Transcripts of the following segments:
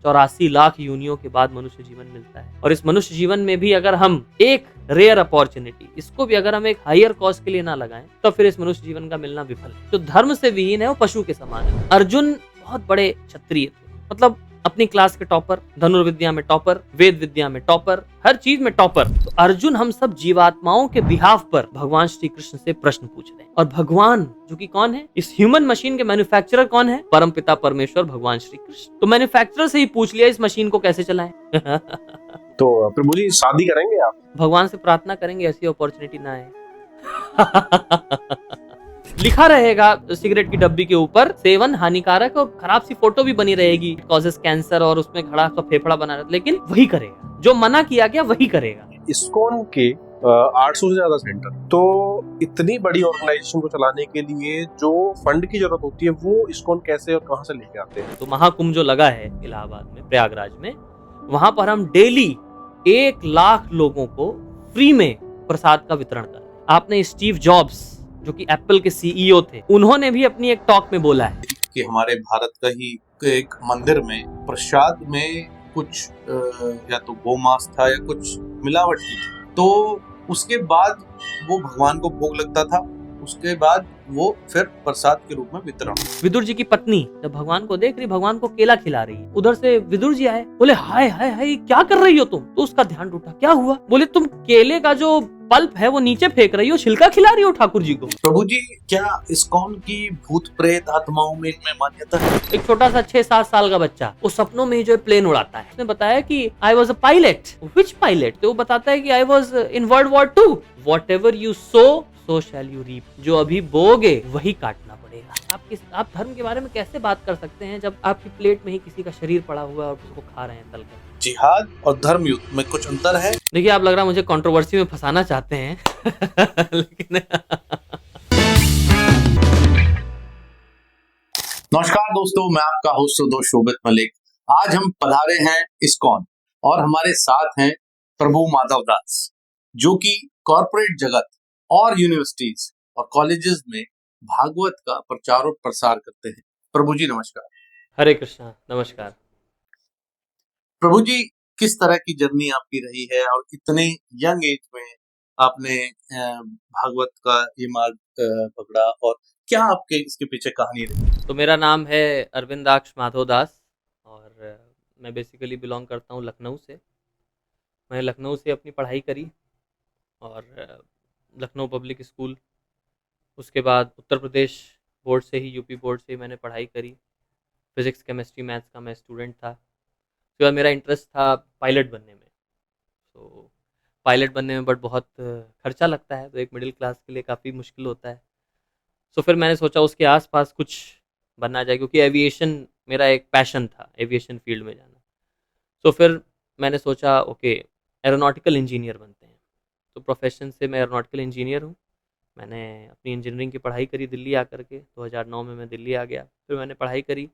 84 लाख योनियों के बाद मनुष्य जीवन मिलता है, और इस मनुष्य जीवन में भी अगर हम एक रेयर अपॉर्चुनिटी, इसको भी अगर हम एक हायर कॉस्ट के लिए ना लगाएं, तो फिर इस मनुष्य जीवन का मिलना विफल है। जो धर्म से विहीन है वो पशु के समान है। अर्जुन बहुत बड़े क्षत्रिय थे, मतलब अपनी क्लास के टॉपर, धनुर्विद्या में टॉपर, वेद विद्या में टॉपर, हर चीज में टॉपर। तो अर्जुन हम सब जीवात्माओं के बिहाफ पर भगवान श्री कृष्ण से प्रश्न पूछ रहे हैं, और भगवान जो कि कौन है, इस ह्यूमन मशीन के मैन्युफैक्चरर कौन है, परम पिता परमेश्वर भगवान श्री कृष्ण। तो मैन्युफैक्चरर से ही पूछ लिया इस मशीन को कैसे चलाएं। तो प्रभु जी शादी करेंगे आप? भगवान से प्रार्थना करेंगे ऐसी अपॉर्चुनिटी ना आए। लिखा रहेगा सिगरेट की डब्बी के ऊपर, सेवन हानिकारक, और खराब सी फोटो भी बनी रहेगी, कॉजेस कैंसर, और उसमें खड़ा सा फेफड़ा बना रहता, लेकिन वही करेगा जो मना किया गया, वही करेगा। इस्कॉन के 800 से ज्यादा सेंटर, तो इतनी बड़ी ऑर्गेनाइजेशन को चलाने के लिए जो फंड की जरूरत होती है वो इस्कॉन कैसे और कहां से लेके आते हैं? तो महाकुंभ जो लगा है इलाहाबाद में, प्रयागराज में, वहां पर हम डेली 1 लाख लोगों को फ्री में प्रसाद का वितरण कर रहे हैं। आपने स्टीव जॉब्स जो कि एप्पल के सीईओ थे, उन्होंने भी अपनी एक टॉक में बोला है कि हमारे भारत का ही एक मंदिर में प्रसाद में कुछ या तो गोमांस था या कुछ मिलावट की थी, तो उसके बाद वो भगवान को भोग लगता था, उसके बाद वो फिर प्रसाद के रूप में वितरण। विदुर जी की पत्नी जब भगवान को देख रही, भगवान को केला खिला रही है, उधर से विदुर जी आए, बोले हाय हाय हाय क्या कर रही हो तुम? तो उसका ध्यान टूटा, क्या हुआ? बोले तुम केले का जो पल्प है वो नीचे फेंक रही हो, छिलका खिला रही हो ठाकुर जी को। प्रभु जी क्या इस्कॉन की भूत प्रेत आत्माओं में मान्यता है? एक छोटा सा 6-7 साल का बच्चा वो सपनों में ही जो प्लेन उड़ाता है, उसने बताया कि I was a pilot. Which pilot? तो वो बताता है कि I was in world war 2। Whatever you sow so shall you reap. जो अभी बोगे वही काटना पड़ेगा। आप धर्म के बारे में कैसे बात कर सकते हैं जब आपकी प्लेट में ही किसी का शरीर पड़ा हुआ है और उसको खा रहे हैं तलकर? जिहाद और धर्म युद्ध में कुछ अंतर है? देखिए, आप लग रहा है मुझे कंट्रोवर्सी में फंसाना चाहते हैं। लेकिन नमस्कार दोस्तों, मैं आपका होस्ट सुदो शोभित मलिक। आज हम पधारे हैं इस्कॉन, और हमारे साथ हैं प्रभु माधव दास, जो कि कॉर्पोरेट जगत और यूनिवर्सिटीज और कॉलेजेस में भागवत का प्रचार और प्रसार करते हैं। प्रभु जी नमस्कार। हरे कृष्णा, नमस्कार। प्रभु जी, किस तरह की जर्नी आपकी रही है और इतने यंग एज में आपने भागवत का ये मार्ग पकड़ा, और क्या आपके इसके पीछे कहानी रही? तो मेरा नाम है अरविंदाक्ष माधव दास, और मैं बेसिकली बिलोंग करता हूँ लखनऊ से। मैं लखनऊ से अपनी पढ़ाई करी, और लखनऊ पब्लिक स्कूल, उसके बाद उत्तर प्रदेश बोर्ड से ही, यूपी बोर्ड से ही मैंने पढ़ाई करी। फिजिक्स केमिस्ट्री मैथ्स का मैं स्टूडेंट था। उसके बाद मेरा इंटरेस्ट था पायलट बनने में। तो पायलट बनने में बट बहुत खर्चा लगता है, तो एक मिडिल क्लास के लिए काफ़ी मुश्किल होता है। तो फिर मैंने सोचा उसके आसपास कुछ बनना चाहिए, क्योंकि एविएशन मेरा एक पैशन था, एविएशन फील्ड में जाना। तो फिर मैंने सोचा ओके, एरोनॉटिकल इंजीनियर बनते हैं। तो प्रोफेशन से मैं एरोनॉटिकल इंजीनियर हूँ। मैंने अपनी इंजीनियरिंग की पढ़ाई करी दिल्ली आकर के। 2009 में मैं दिल्ली आ गया, फिर मैंने पढ़ाई करी,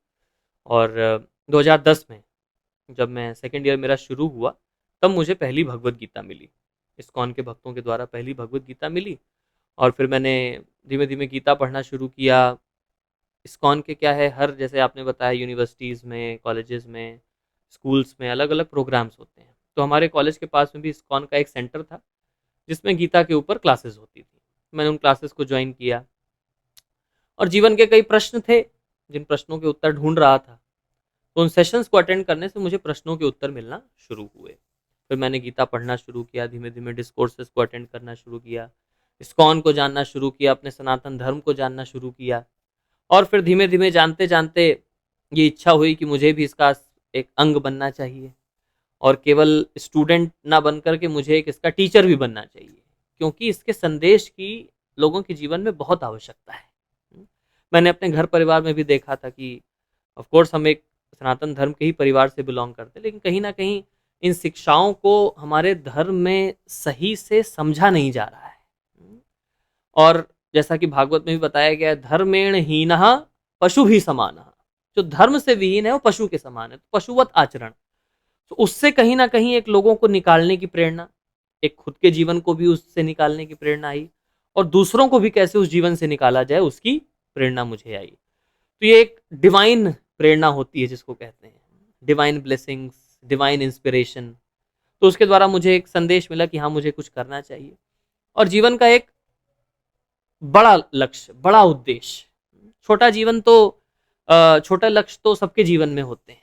और 2010 में जब मैं सेकेंड ईयर मेरा शुरू हुआ, तब मुझे पहली भगवत गीता मिली। इस्कॉन के भक्तों के द्वारा पहली भगवत गीता मिली, और फिर मैंने धीमे धीमे गीता पढ़ना शुरू किया। इस्कॉन के क्या है, हर, जैसे आपने बताया, यूनिवर्सिटीज़ में, कॉलेजेस में, स्कूल्स में अलग अलग प्रोग्राम्स होते हैं। तो हमारे कॉलेज के पास में भी इस्कॉन का एक सेंटर था जिसमें गीता के ऊपर क्लासेस होती थी। मैंने उन क्लासेस को ज्वाइन किया, और जीवन के कई प्रश्न थे जिन प्रश्नों के उत्तर ढूंढ रहा था। तो उन सेशंस को अटेंड करने से मुझे प्रश्नों के उत्तर मिलना शुरू हुए। फिर मैंने गीता पढ़ना शुरू किया, धीमे धीमे डिस्कोर्सेस को अटेंड करना शुरू किया, इस्कॉन को जानना शुरू किया, अपने सनातन धर्म को जानना शुरू किया, और फिर धीमे धीमे जानते जानते ये इच्छा हुई कि मुझे भी इसका एक अंग बनना चाहिए, और केवल स्टूडेंट ना बन कर के मुझे एक इसका टीचर भी बनना चाहिए, क्योंकि इसके संदेश की लोगों के जीवन में बहुत आवश्यकता है। मैंने अपने घर परिवार में भी देखा था कि ऑफ कोर्स हम एक सनातन धर्म के ही परिवार से बिलोंग करते, लेकिन कहीं ना कहीं इन शिक्षाओं को हमारे धर्म में सही से समझा नहीं जा रहा है। और जैसा कि भागवत में भी बताया गया है, धर्मेण हीनः पशु भी समानः। जो धर्म से विहीन है वो पशु के समान है, तो पशुवत आचरण। तो उससे कहीं ना कहीं एक लोगों को निकालने की प्रेरणा, एक खुद के जीवन को भी उससे निकालने की प्रेरणा आई, और दूसरों को भी कैसे उस जीवन से निकाला जाए उसकी प्रेरणा मुझे आई। तो ये एक डिवाइन प्रेरणा होती है जिसको कहते हैं। Divine blessings, divine inspiration. तो उसके द्वारा मुझे एक संदेश मिला कि हाँ, मुझे कुछ करना चाहिए और जीवन का एक बड़ा लक्ष्य, बड़ा उद्देश्य। छोटा जीवन तो छोटा लक्ष्य तो सबके जीवन में होते हैं।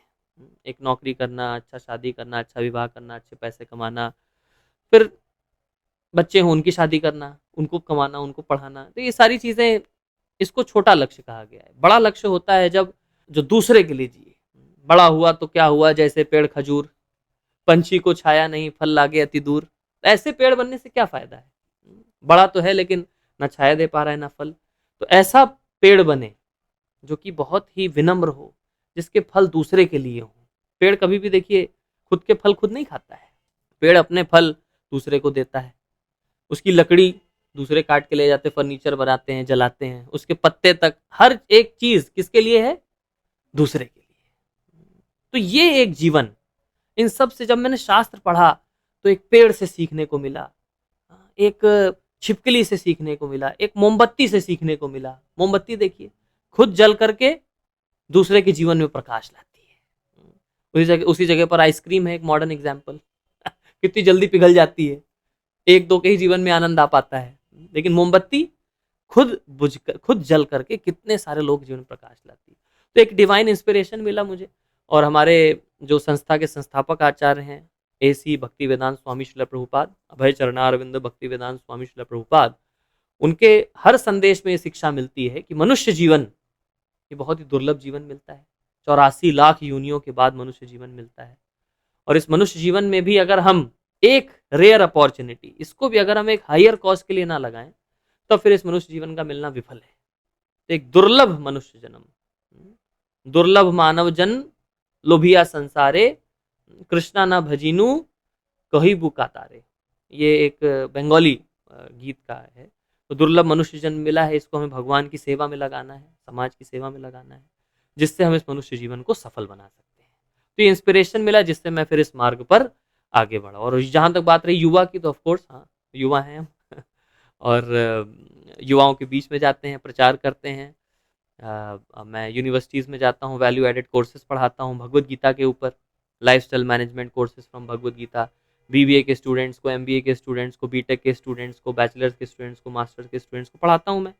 एक नौकरी करना, अच्छा शादी करना, अच्छा विवाह करना, अच्छे पैसे कमाना, फिर बच्चे हों उनकी शादी करना, उनको कमाना, उनको पढ़ाना। तो ये सारी चीज़ें, इसको छोटा लक्ष्य कहा गया है। बड़ा लक्ष्य होता है जब जो दूसरे के लिए जिए। बड़ा हुआ तो क्या हुआ, जैसे पेड़ खजूर, पंछी को छाया नहीं, फल लागे अति दूर। ऐसे पेड़ बनने से क्या फायदा है? बड़ा तो है लेकिन ना छाया दे पा रहा है ना फल। तो ऐसा पेड़ बने जो कि बहुत ही विनम्र हो, जिसके फल दूसरे के लिए हो। पेड़ कभी भी देखिए खुद के फल खुद नहीं खाता है, पेड़ अपने फल दूसरे को देता है। उसकी लकड़ी दूसरे काट के ले जाते, फर्नीचर बनाते हैं, जलाते हैं। उसके पत्ते तक, हर एक चीज किसके लिए है? दूसरे के लिए। तो ये एक जीवन, इन सब से जब मैंने शास्त्र पढ़ा तो एक पेड़ से सीखने को मिला, एक छिपकली से सीखने को मिला, एक मोमबत्ती से सीखने को मिला। मोमबत्ती देखिए खुद जल करके दूसरे के जीवन में प्रकाश लाती है। उसी जगह पर आइसक्रीम है एक मॉडर्न एग्जाम्पल। कितनी जल्दी पिघल जाती है, एक दो के ही जीवन में आनंद आ पाता है, लेकिन मोमबत्ती खुद बुझ कर, खुद जल करके कितने सारे लोग जीवन में प्रकाश लाती है। तो एक डिवाइन इंस्पिरेशन मिला मुझे। और हमारे जो संस्था के संस्थापक आचार्य हैं, AC भक्ति वेदांत स्वामी श्रील प्रभुपाद, अभय चरणारविंद भक्ति वेदांत स्वामी श्रील प्रभुपाद, उनके हर संदेश में ये शिक्षा मिलती है कि मनुष्य जीवन ये बहुत ही दुर्लभ जीवन मिलता है। 84 लाख योनियों के बाद मनुष्य जीवन मिलता है। और इस मनुष्य जीवन में भी अगर हम एक रेयर अपॉर्चुनिटी, इसको भी अगर हम एक हायर कॉस्ट के लिए ना लगाएं, तो फिर इस मनुष्य जीवन का मिलना विफल है। तो एक दुर्लभ मनुष्य जन्म, दुर्लभ मानव जन लोभिया संसारे, कृष्णा ना भजिनु कही बुका तारे। ये एक बंगाली गीत का है। तो दुर्लभ मनुष्य जन्म मिला है, इसको हमें भगवान की सेवा में लगाना है, समाज की सेवा में लगाना है, जिससे हम इस मनुष्य जीवन को सफल बना सकते हैं। तो ये इंस्पिरेशन मिला, जिससे मैं फिर इस मार्ग पर आगे बढ़ा। और जहाँ तक बात रही युवा की, तो ऑफकोर्स हाँ, युवा हैं हम और युवाओं के बीच में जाते हैं, प्रचार करते हैं। मैं यूनिवर्सिटीज़ में जाता हूँ, वैल्यू एडेड कोर्सेज पढ़ाता हूँ भगवत गीता के ऊपर, lifestyle management courses from Bhagavad Gita. BBA के स्टूडेंट्स को, MBA के स्टूडेंट्स को, BTech के स्टूडेंट्स को, बैचलर्स के स्टूडेंट्स को, मास्टर्स के स्टूडेंट्स को पढ़ाता हूँ मैं।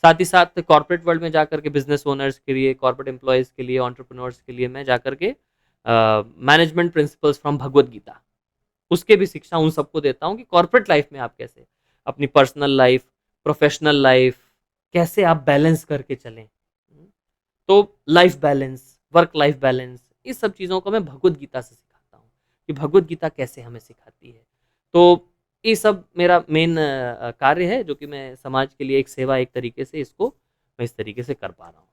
साथ ही साथ कॉर्पोरेट वर्ल्ड में जाकर के बिजनेस ओनर्स के लिए, कॉर्पोरेट एम्प्लॉयज़ के लिए, एंटरप्रेन्योर्स के लिए मैं जाकर के management principles from Bhagavad Gita, उसके भी शिक्षा उन सबको देता हूँ कि कॉर्पोरेट लाइफ में आप कैसे अपनी पर्सनल लाइफ, प्रोफेशनल लाइफ कैसे आप बैलेंस करके चलें। तो life balance, work life balance, इस सब चीज़ों को मैं भगवत गीता से सिखाता हूँ कि भगवत गीता कैसे हमें सिखाती है। तो ये सब मेरा मेन कार्य है, जो कि मैं समाज के लिए एक सेवा, एक तरीके से इसको मैं इस तरीके से कर पा रहा हूँ।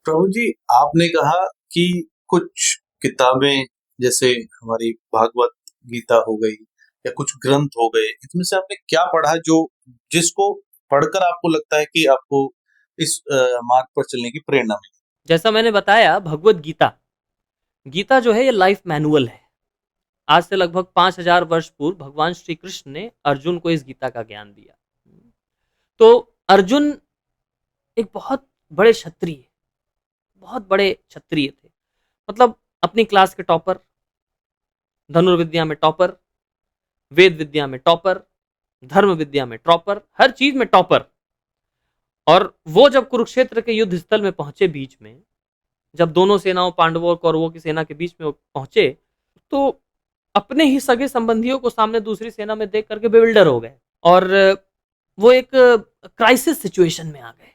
प्रभु जी, आपने कहा कि कुछ किताबें जैसे हमारी भागवत गीता हो गई या कुछ ग्रंथ हो गए, इसमें से आपने क्या पढ़ा जो जिसको पढ़कर आपको लगता है कि आपको इस मार्ग पर चलने की प्रेरणा मिली? जैसा मैंने बताया, भगवत गीता, गीता जो है ये लाइफ मैनुअल है। आज से लगभग 5000 वर्ष पूर्व भगवान श्री कृष्ण ने अर्जुन को इस गीता का ज्ञान दिया। तो अर्जुन एक बहुत बड़े क्षत्रिय, बहुत बड़े क्षत्रिय थे, मतलब अपनी क्लास के टॉपर, धनुर्विद्या में टॉपर, वेद विद्या में टॉपर, धर्म विद्या में टॉपर, हर चीज में टॉपर। और वो जब कुरुक्षेत्र के युद्ध स्थल में पहुंचे, बीच में जब दोनों सेनाओं, पांडवों और कौरवों की सेना के बीच में पहुंचे, तो अपने ही सगे संबंधियों को सामने दूसरी सेना में देख करके बेविल्डर हो गए और वो एक क्राइसिस सिचुएशन में आ गए।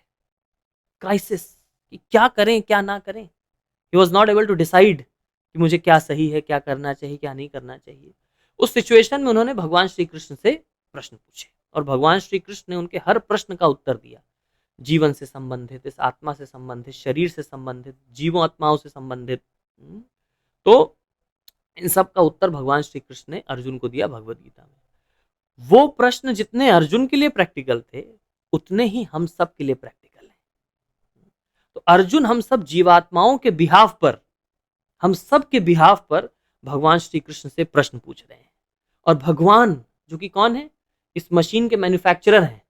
क्राइसिस कि क्या करें क्या ना करें। He was not able to decide कि मुझे क्या सही है, क्या करना चाहिए, क्या नहीं करना चाहिए। उस सिचुएशन में उन्होंने भगवान श्री कृष्ण से प्रश्न पूछे और भगवान श्री कृष्ण ने उनके हर प्रश्न का उत्तर दिया। जीवन से संबंधित, इस आत्मा से संबंधित, शरीर से संबंधित, जीवों आत्माओं से संबंधित। तो इन सब का उत्तर भगवान श्री कृष्ण ने अर्जुन को दिया भगवत गीता में। वो प्रश्न जितने अर्जुन के लिए प्रैक्टिकल थे, उतने ही हम सब के लिए प्रैक्टिकल हैं। तो अर्जुन हम सब जीवात्माओं के बिहाफ पर, हम सब के बिहाफ पर भगवान श्री कृष्ण से प्रश्न पूछ रहे हैं। और भगवान जो कि कौन है? इस मशीन के मैन्युफैक्चरर हैं।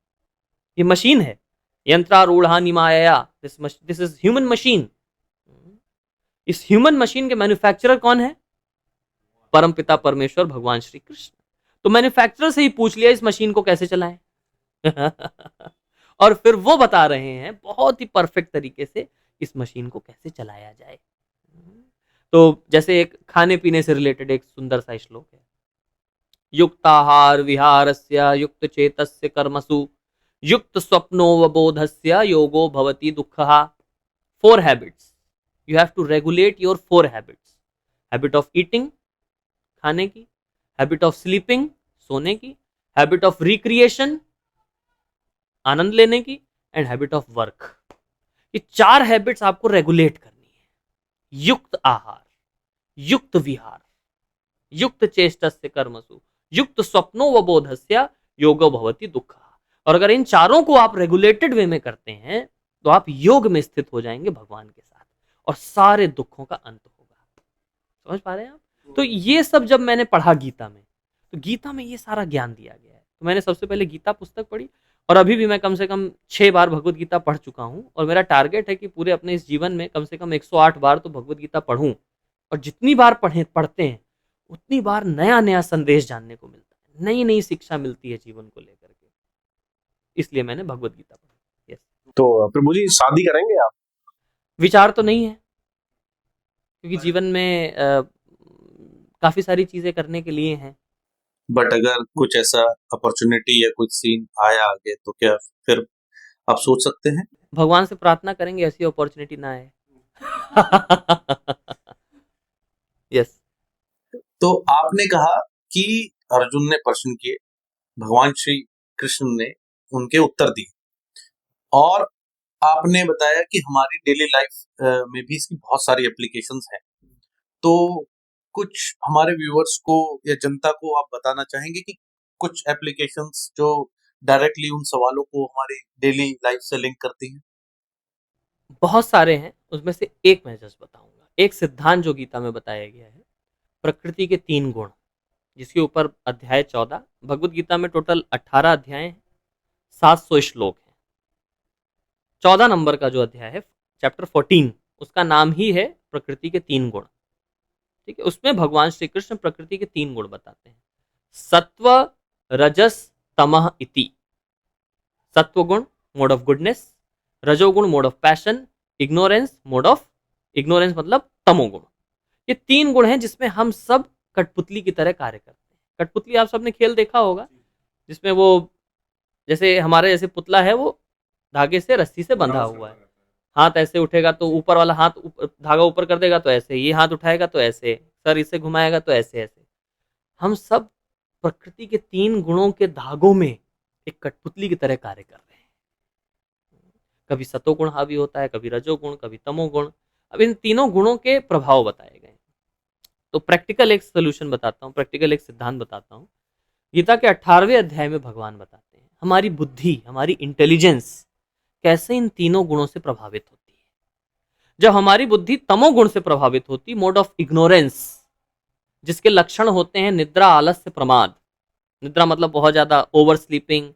ये मशीन है, यंत्रारूढ़ा निमाया, दिस इज ह्यूमन मशीन। इस ह्यूमन मशीन के मैन्युफैक्चरर कौन है? परमपिता परमेश्वर भगवान श्री कृष्ण। तो मैन्युफैक्चरर से ही पूछ लिया इस मशीन को कैसे चलाएं। और फिर वो बता रहे हैं बहुत ही परफेक्ट तरीके से इस मशीन को कैसे चलाया जाए। तो जैसे एक खाने पीने से रिलेटेड एक सुंदर सा श्लोक है, युक्ताहार विहारस्य युक्त चेतस्य कर्मसु युक्त स्वप्नोवबोधस्य योगो भवति दुःखः। 4 habits you have to regulate your 4 habits. Habit of eating, खाने की, हैबिट ऑफ स्लीपिंग, सोने की, हैबिट ऑफ रिक्रिएशन, आनंद लेने की, एंड हैबिट ऑफ वर्क। ये 4 हैबिट्स आपको रेगुलेट करनी है। युक्त आहार, युक्त विहार, युक्त चेष्टस्य कर्मसु, युक्त स्वप्नो व बोधस्य योगो भवति दुःखः। और अगर इन चारों को आप रेगुलेटेड वे में करते हैं तो आप योग में स्थित हो जाएंगे भगवान के साथ और सारे दुखों का अंत होगा। समझ पा रहे हैं आप? तो ये सब जब मैंने पढ़ा गीता में, तो गीता में ये सारा ज्ञान दिया गया है। तो मैंने सबसे पहले गीता पुस्तक पढ़ी और अभी भी मैं कम से कम 6 बार भगवत गीता पढ़ चुका हूं और मेरा टारगेट है कि पूरे अपने इस जीवन में कम से कम 108 बार तो भगवत गीता पढ़ूं। और जितनी बार पढ़ते हैं उतनी बार नया नया संदेश जानने को मिलता है, नई नई शिक्षा मिलती है जीवन को लेकर के। इसलिए मैंने भगवत गीता पढ़ी। यस। तो प्रभु जी शादी करेंगे आप? विचार तो नहीं है, क्योंकि जीवन में काफी सारी चीजें करने के लिए हैं। बट अगर कुछ ऐसा अपॉर्चुनिटी या कुछ सीन आया आगे तो क्या फिर आप सोच सकते हैं? भगवान से प्रार्थना करेंगे ऐसी अपॉर्चुनिटी ना आए। यस। तो आपने कहा कि अर्जुन ने प्रश्न किए, भगवान श्री कृष्ण ने उनके उत्तर दिए, और आपने बताया कि हमारी डेली लाइफ में भी इसकी बहुत सारी एप्लीकेशंस हैं। तो कुछ हमारे व्यूअर्स को या जनता को आप बताना चाहेंगे कि कुछ एप्लीकेशंस जो डायरेक्टली उन सवालों को हमारी डेली लाइफ से लिंक करती हैं? बहुत सारे हैं, उसमें से एक मैं जस्ट बताऊंगा। एक सिद्धांत जो गीता में बताया गया है, प्रकृति के 3 गुण, जिसके ऊपर अध्याय 14, भगवत गीता में टोटल 18 अध्याय हैं, 700 श्लोक हैं। 14 नंबर का जो अध्याय है, चैप्टर 14, उसका नाम ही है प्रकृति के 3 गुण। ठीक है, उसमें भगवान श्री कृष्ण प्रकृति के 3 गुण बताते हैं। सत्व, रजस, तमः इति। सत्व गुण मोड ऑफ गुडनेस, रजोगुण mode of passion, ignorance mode of ignorance मतलब तमोगुण। ये 3 गुण हैं जिसमें हम सब कठपुतली की तरह कार्य करते हैं। कठपुतली आप सबने खेल देखा होगा, जिसमें वो जैसे हमारे जैसे पुतला है, वो धागे से रस्सी से बंधा हुआ है। हाथ ऐसे उठेगा तो ऊपर वाला हाथ धागा ऊपर कर देगा तो ऐसे, ये हाथ उठाएगा तो ऐसे, सर इसे घुमाएगा तो ऐसे ऐसे। हम सब प्रकृति के 3 गुणों के धागों में एक कठपुतली की तरह कार्य कर रहे हैं। कभी सतोगुण हावी होता है, कभी रजोगुण, कभी तमोगुण। अब इन तीनों गुणों के प्रभाव बताए गए। तो प्रैक्टिकल एक सोल्यूशन बताता हूँ, प्रैक्टिकल एक सिद्धांत बताता हूँ। गीता के 18वें अध्याय में भगवान बताते हैं हमारी बुद्धि, हमारी इंटेलिजेंस कैसे इन तीनों गुणों से प्रभावित होती है। जब हमारी बुद्धि तमोगुण से प्रभावित होती, मोड ऑफ इग्नोरेंस, जिसके लक्षण होते हैं निद्रा, आलस्य, प्रमाद। निद्रा मतलब बहुत ज्यादा ओवर स्लीपिंग,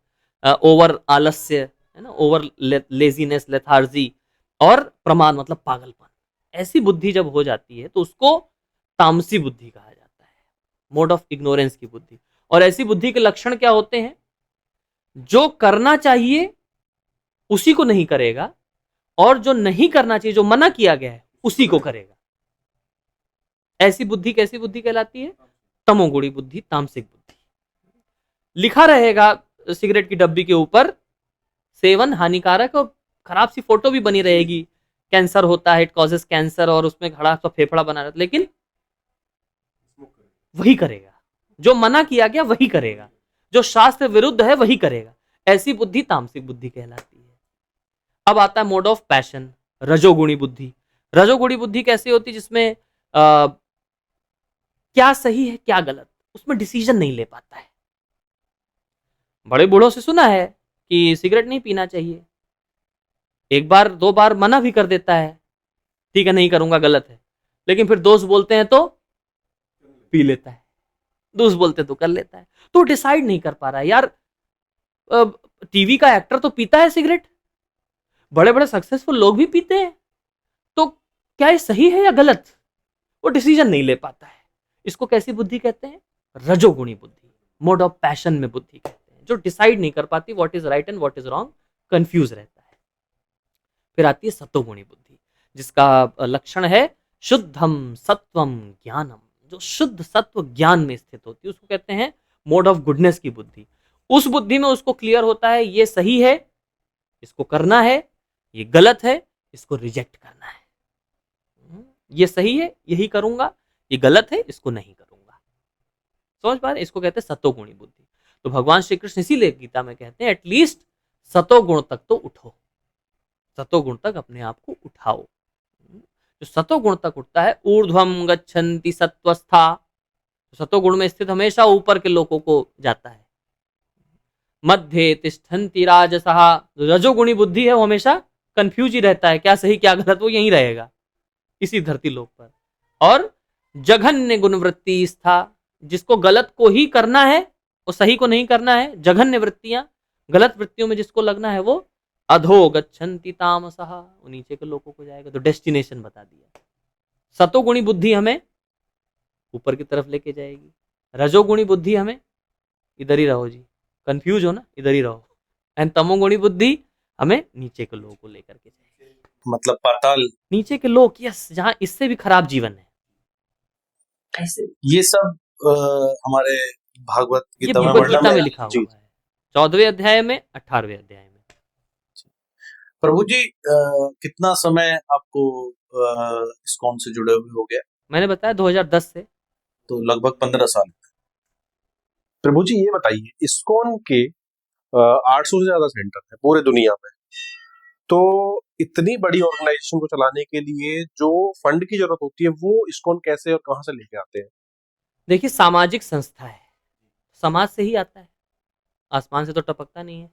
ओवर आलस्य, है ना, ओवर लेजीनेस, लेथार्जी, और प्रमाद मतलब पागलपन। ऐसी बुद्धि जब हो जाती है तो उसको तामसी बुद्धि कहा जाता है, मोड ऑफ इग्नोरेंस की बुद्धि। और ऐसी बुद्धि के लक्षण क्या होते हैं? जो करना चाहिए उसी को नहीं करेगा, और जो नहीं करना चाहिए, जो मना किया गया है, उसी को करेगा। ऐसी बुद्धि कैसी बुद्धि कहलाती है? तमोगुणी बुद्धि, तामसिक बुद्धि। लिखा रहेगा सिगरेट की डब्बी के ऊपर सेवन हानिकारक, और खराब सी फोटो भी बनी रहेगी, कैंसर होता है, इट कॉजेस कैंसर, और उसमें खड़ा सा फेफड़ा बना रहता है, लेकिन वही करेगा। जो मना किया गया वही करेगा, जो शास्त्र विरुद्ध है वही करेगा। ऐसी बुद्धि तामसिक बुद्धि कहलाती है। अब आता है मोड ऑफ पैशन, रजोगुणी बुद्धि। रजोगुणी बुद्धि कैसी होती है? जिसमें क्या सही है क्या गलत, उसमें डिसीजन नहीं ले पाता है। बड़े बूढ़ों से सुना है कि सिगरेट नहीं पीना चाहिए, 1 बार 2 बार मना भी कर देता है, ठीक है नहीं करूंगा, गलत है, लेकिन फिर दोस्त बोलते हैं तो पी लेता है, दोस्त बोलते तो कर लेता है। तो डिसाइड नहीं कर पा रहा है यार। टीवी का एक्टर तो पीता है सिगरेट, बड़े बड़े सक्सेसफुल लोग भी पीते हैं, तो क्या ये सही है या गलत, वो डिसीजन नहीं ले पाता है। इसको कैसी बुद्धि कहते हैं? रजोगुणी बुद्धि, मोड ऑफ पैशन में बुद्धि कहते हैं, जो डिसाइड नहीं कर पाती what is right and what is wrong, confuse रहता है। फिर आती है सतोगुणी बुद्धि, जिसका लक्षण है शुद्धम सत्वम ज्ञानम, जो शुद्ध सत्व ज्ञान में स्थित होती है, उसको कहते हैं मोड ऑफ गुडनेस की बुद्धि। उस बुद्धि में उसको क्लियर होता है ये सही है, इसको करना है, ये गलत है, इसको रिजेक्ट करना है। ये सही है, यही करूंगा, ये गलत है, इसको नहीं करूंगा। समझ पा रहे? इसको कहते हैं सतोगुणी बुद्धि। तो भगवान श्री कृष्ण इसीलिए गीता में कहते हैं एटलीस्ट सतोगुण तक तो उठो, सतोगुण तक अपने आप को उठाओ। जो सतोगुण तक उठता है, ऊर्ध्वम गच्छन्ति सत्वस्था, सतोगुण में स्थित हमेशा ऊपर के लोगों को जाता है। मध्य तिष्ठन्ति राजसः, रजोगुणी बुद्धि है वो हमेशा कंफ्यूज ही रहता है, क्या सही क्या गलत, वो यहीं रहेगा इसी धरती लोक पर। और जघन्य गुणवृत्ति स्था, जिसको गलत को ही करना है वो सही को नहीं करना है, जघन्य वृत्तियां, गलत वृत्तियों में जिसको लगना है वो अधो गच्छन्ति तामसः, वो नीचे के लोगों को जाएगा। तो डेस्टिनेशन बता दिया। सतोगुणी बुद्धि हमें ऊपर की तरफ लेके जाएगी, रजोगुणी बुद्धि हमें इधर ही रहो जी, कंफ्यूज हो ना इधर ही रहो, एंड तमोगुणी बुद्धि हमें नीचे के लोगों को लेकर के जाएगी, मतलब पाताल, नीचे के लोग, यस, जहां इससे भी खराब जीवन है। ऐसे ये सब हमारे भागवत ये गीता में भगवत वर्णन गीता में है। लिखा हुआ जी। है 14वें अध्याय में, 18वें अध्याय में। प्रभु जी कितना समय आपको इस्कॉन से जुड़े हुए हो गया? मैंने बताया 2010 से। तो लगभग 15 साल। प्रभु जी ये बताइए, इस्कॉन के 800 से ज्यादा सेंटर है पूरे दुनिया में, तो इतनी बड़ी ऑर्गेनाइजेशन को चलाने के लिए जो फंड की जरूरत होती है वो इस्कॉन कैसे और कहां से लेके आते हैं? देखिए, सामाजिक संस्था है, समाज से ही आता है, आसमान से तो टपकता नहीं है।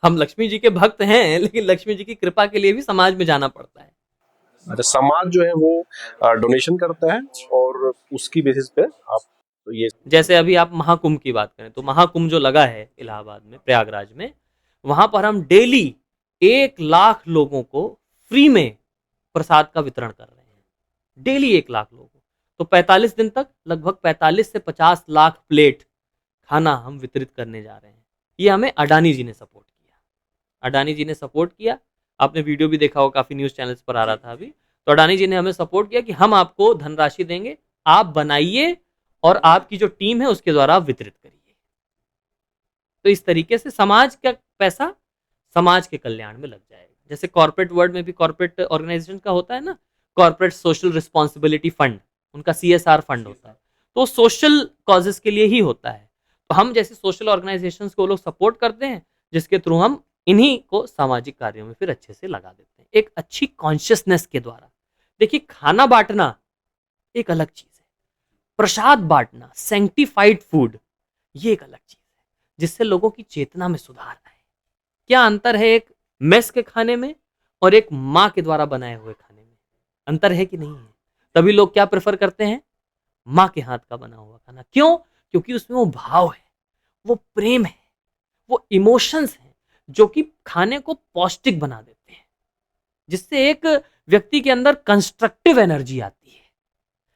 हम लक्ष्मी जी के भक्त हैं, लेकिन लक्ष्मी जी की कृपा के लिए भी समाज में जाना पड़ता है। अच्छा, समाज जो है वो डोनेशन करता है और उसकी बेसिस पे आप ये, जैसे अभी आप महाकुंभ की बात करें तो महाकुंभ जो लगा है इलाहाबाद में, प्रयागराज में, वहां पर हम डेली 1 लाख लोगों को फ्री में प्रसाद का वितरण कर रहे हैं, डेली 1 लाख लोगों को। तो 45 दिन तक लगभग 45 से 50 लाख प्लेट खाना हम वितरित करने जा रहे हैं। ये हमें अडानी जी ने सपोर्ट किया, अडानी जी ने सपोर्ट किया। आपने वीडियो भी देखा हो, काफी न्यूज चैनल्स पर आ रहा था अभी। तो अडानी जी ने हमें सपोर्ट किया कि हम आपको धनराशि देंगे, आप बनाइए और आपकी जो टीम है उसके द्वारा आप वितरित करिए। तो इस तरीके से समाज का पैसा समाज के कल्याण में लग जाएगा। जैसे कॉर्पोरेट वर्ल्ड में भी कॉर्पोरेट ऑर्गेनाइजेशन का होता है ना, कॉर्पोरेट सोशल रिस्पॉन्सिबिलिटी फंड, उनका CSR फंड होता है, तो सोशल कॉजेस के लिए ही होता है। तो हम जैसे सोशल ऑर्गेनाइजेशंस को लोग सपोर्ट करते हैं, जिसके थ्रू हम इन्हीं को सामाजिक कार्यों में फिर अच्छे से लगा देते हैं, एक अच्छी कॉन्शियसनेस के द्वारा। देखिए, खाना बांटना एक अलग चीज है, प्रसाद बांटना, सैंक्टिफाइड फूड, ये एक अलग चीज है, जिससे लोगों की चेतना में सुधार आए। क्या अंतर है एक मेस के खाने में और एक माँ के द्वारा बनाए हुए खाने में? अंतर है कि नहीं है? तभी लोग क्या प्रेफर करते हैं? माँ के हाथ का बना हुआ खाना। क्यों? क्योंकि उसमें वो भाव है, वो प्रेम है, वो इमोशंस हैं, जो कि खाने को पौष्टिक बना देते हैं, जिससे एक व्यक्ति के अंदर कंस्ट्रक्टिव एनर्जी आती है।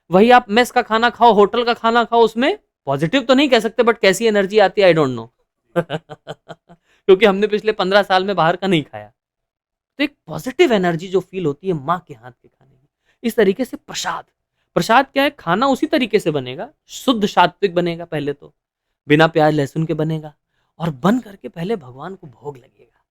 वही आप मेस का खाना खाओ, होटल का खाना खाओ, उसमें पॉजिटिव तो नहीं कह सकते, बट कैसी एनर्जी आती है आई डोंट नो। क्योंकि हमने पिछले 15 साल में बाहर का नहीं खाया। तो एक पॉजिटिव एनर्जी जो फील होती है माँ के हाथ के खाने की। इस तरीके से प्रसाद, प्रसाद क्या है? खाना उसी तरीके से बनेगा, शुद्ध सात्विक बनेगा, पहले तो बिना प्याज लहसुन के बनेगा, और बन करके पहले भगवान को भोग लगेगा।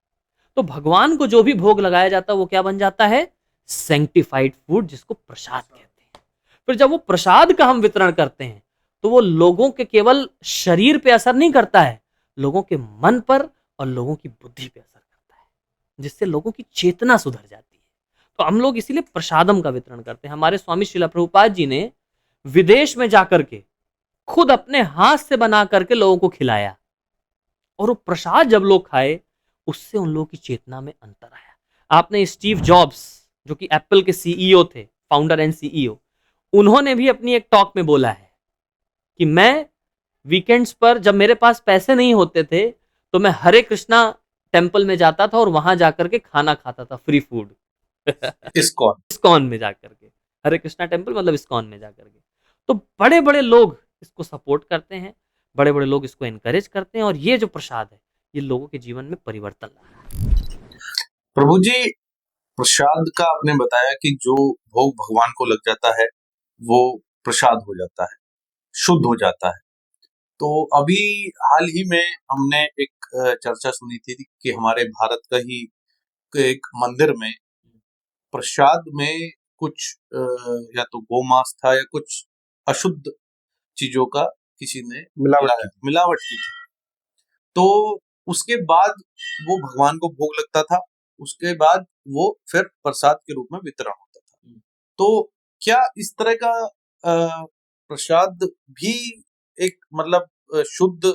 तो भगवान को जो भी भोग लगाया जाता है वो क्या बन जाता है? सैंक्टिफाइड फूड, जिसको प्रसाद कहते हैं। फिर जब वो प्रसाद का हम वितरण करते हैं तो वो लोगों के केवल शरीर पे असर नहीं करता है, लोगों के मन पर और लोगों की बुद्धि पे असर करता है, जिससे लोगों की चेतना सुधर जाती है। तो हम लोग इसीलिए प्रसादम का वितरण करते हैं। हमारे स्वामी श्रीला प्रभुपाद जी ने विदेश में जाकर के खुद अपने हाथ से बना करके लोगों को खिलाया, और वो प्रसाद जब लोग खाए उससे उन लोगों की चेतना में अंतर आया। आपने स्टीव जॉब्स, जो कि एप्पल के CEO थे, फाउंडर एंड CEO, उन्होंने भी अपनी एक टॉक में बोला है कि मैं वीकेंड्स पर जब मेरे पास पैसे नहीं होते थे तो मैं हरे कृष्णा टेम्पल में जाता था और वहां जाकर के खाना खाता था, फ्री फूड। इस्कॉन। इस्कॉन में जाकर के, हरे कृष्णा टेम्पल मतलब इस्कॉन में जाकर के। तो बड़े बड़े लोग इसको सपोर्ट करते हैं, बड़े बड़े लोग इसको एनकरेज करते हैं, और ये जो प्रसाद है ये लोगों के जीवन में परिवर्तन ला रहा है। प्रभु जी, प्रसाद का आपने बताया कि जो भोग भगवान को लग जाता है वो प्रसाद हो जाता है, शुद्ध हो जाता है। तो अभी हाल ही में हमने एक चर्चा सुनी थी कि हमारे भारत का ही एक मंदिर में प्रसाद में कुछ या तो गोमांस था या कुछ अशुद्ध चीजों का किसी ने मिलावट की थी। तो उसके बाद वो भगवान को भोग लगता था, उसके बाद वो फिर प्रसाद के रूप में वितरण होता था। तो क्या इस तरह का प्रसाद भी एक मतलब शुद्ध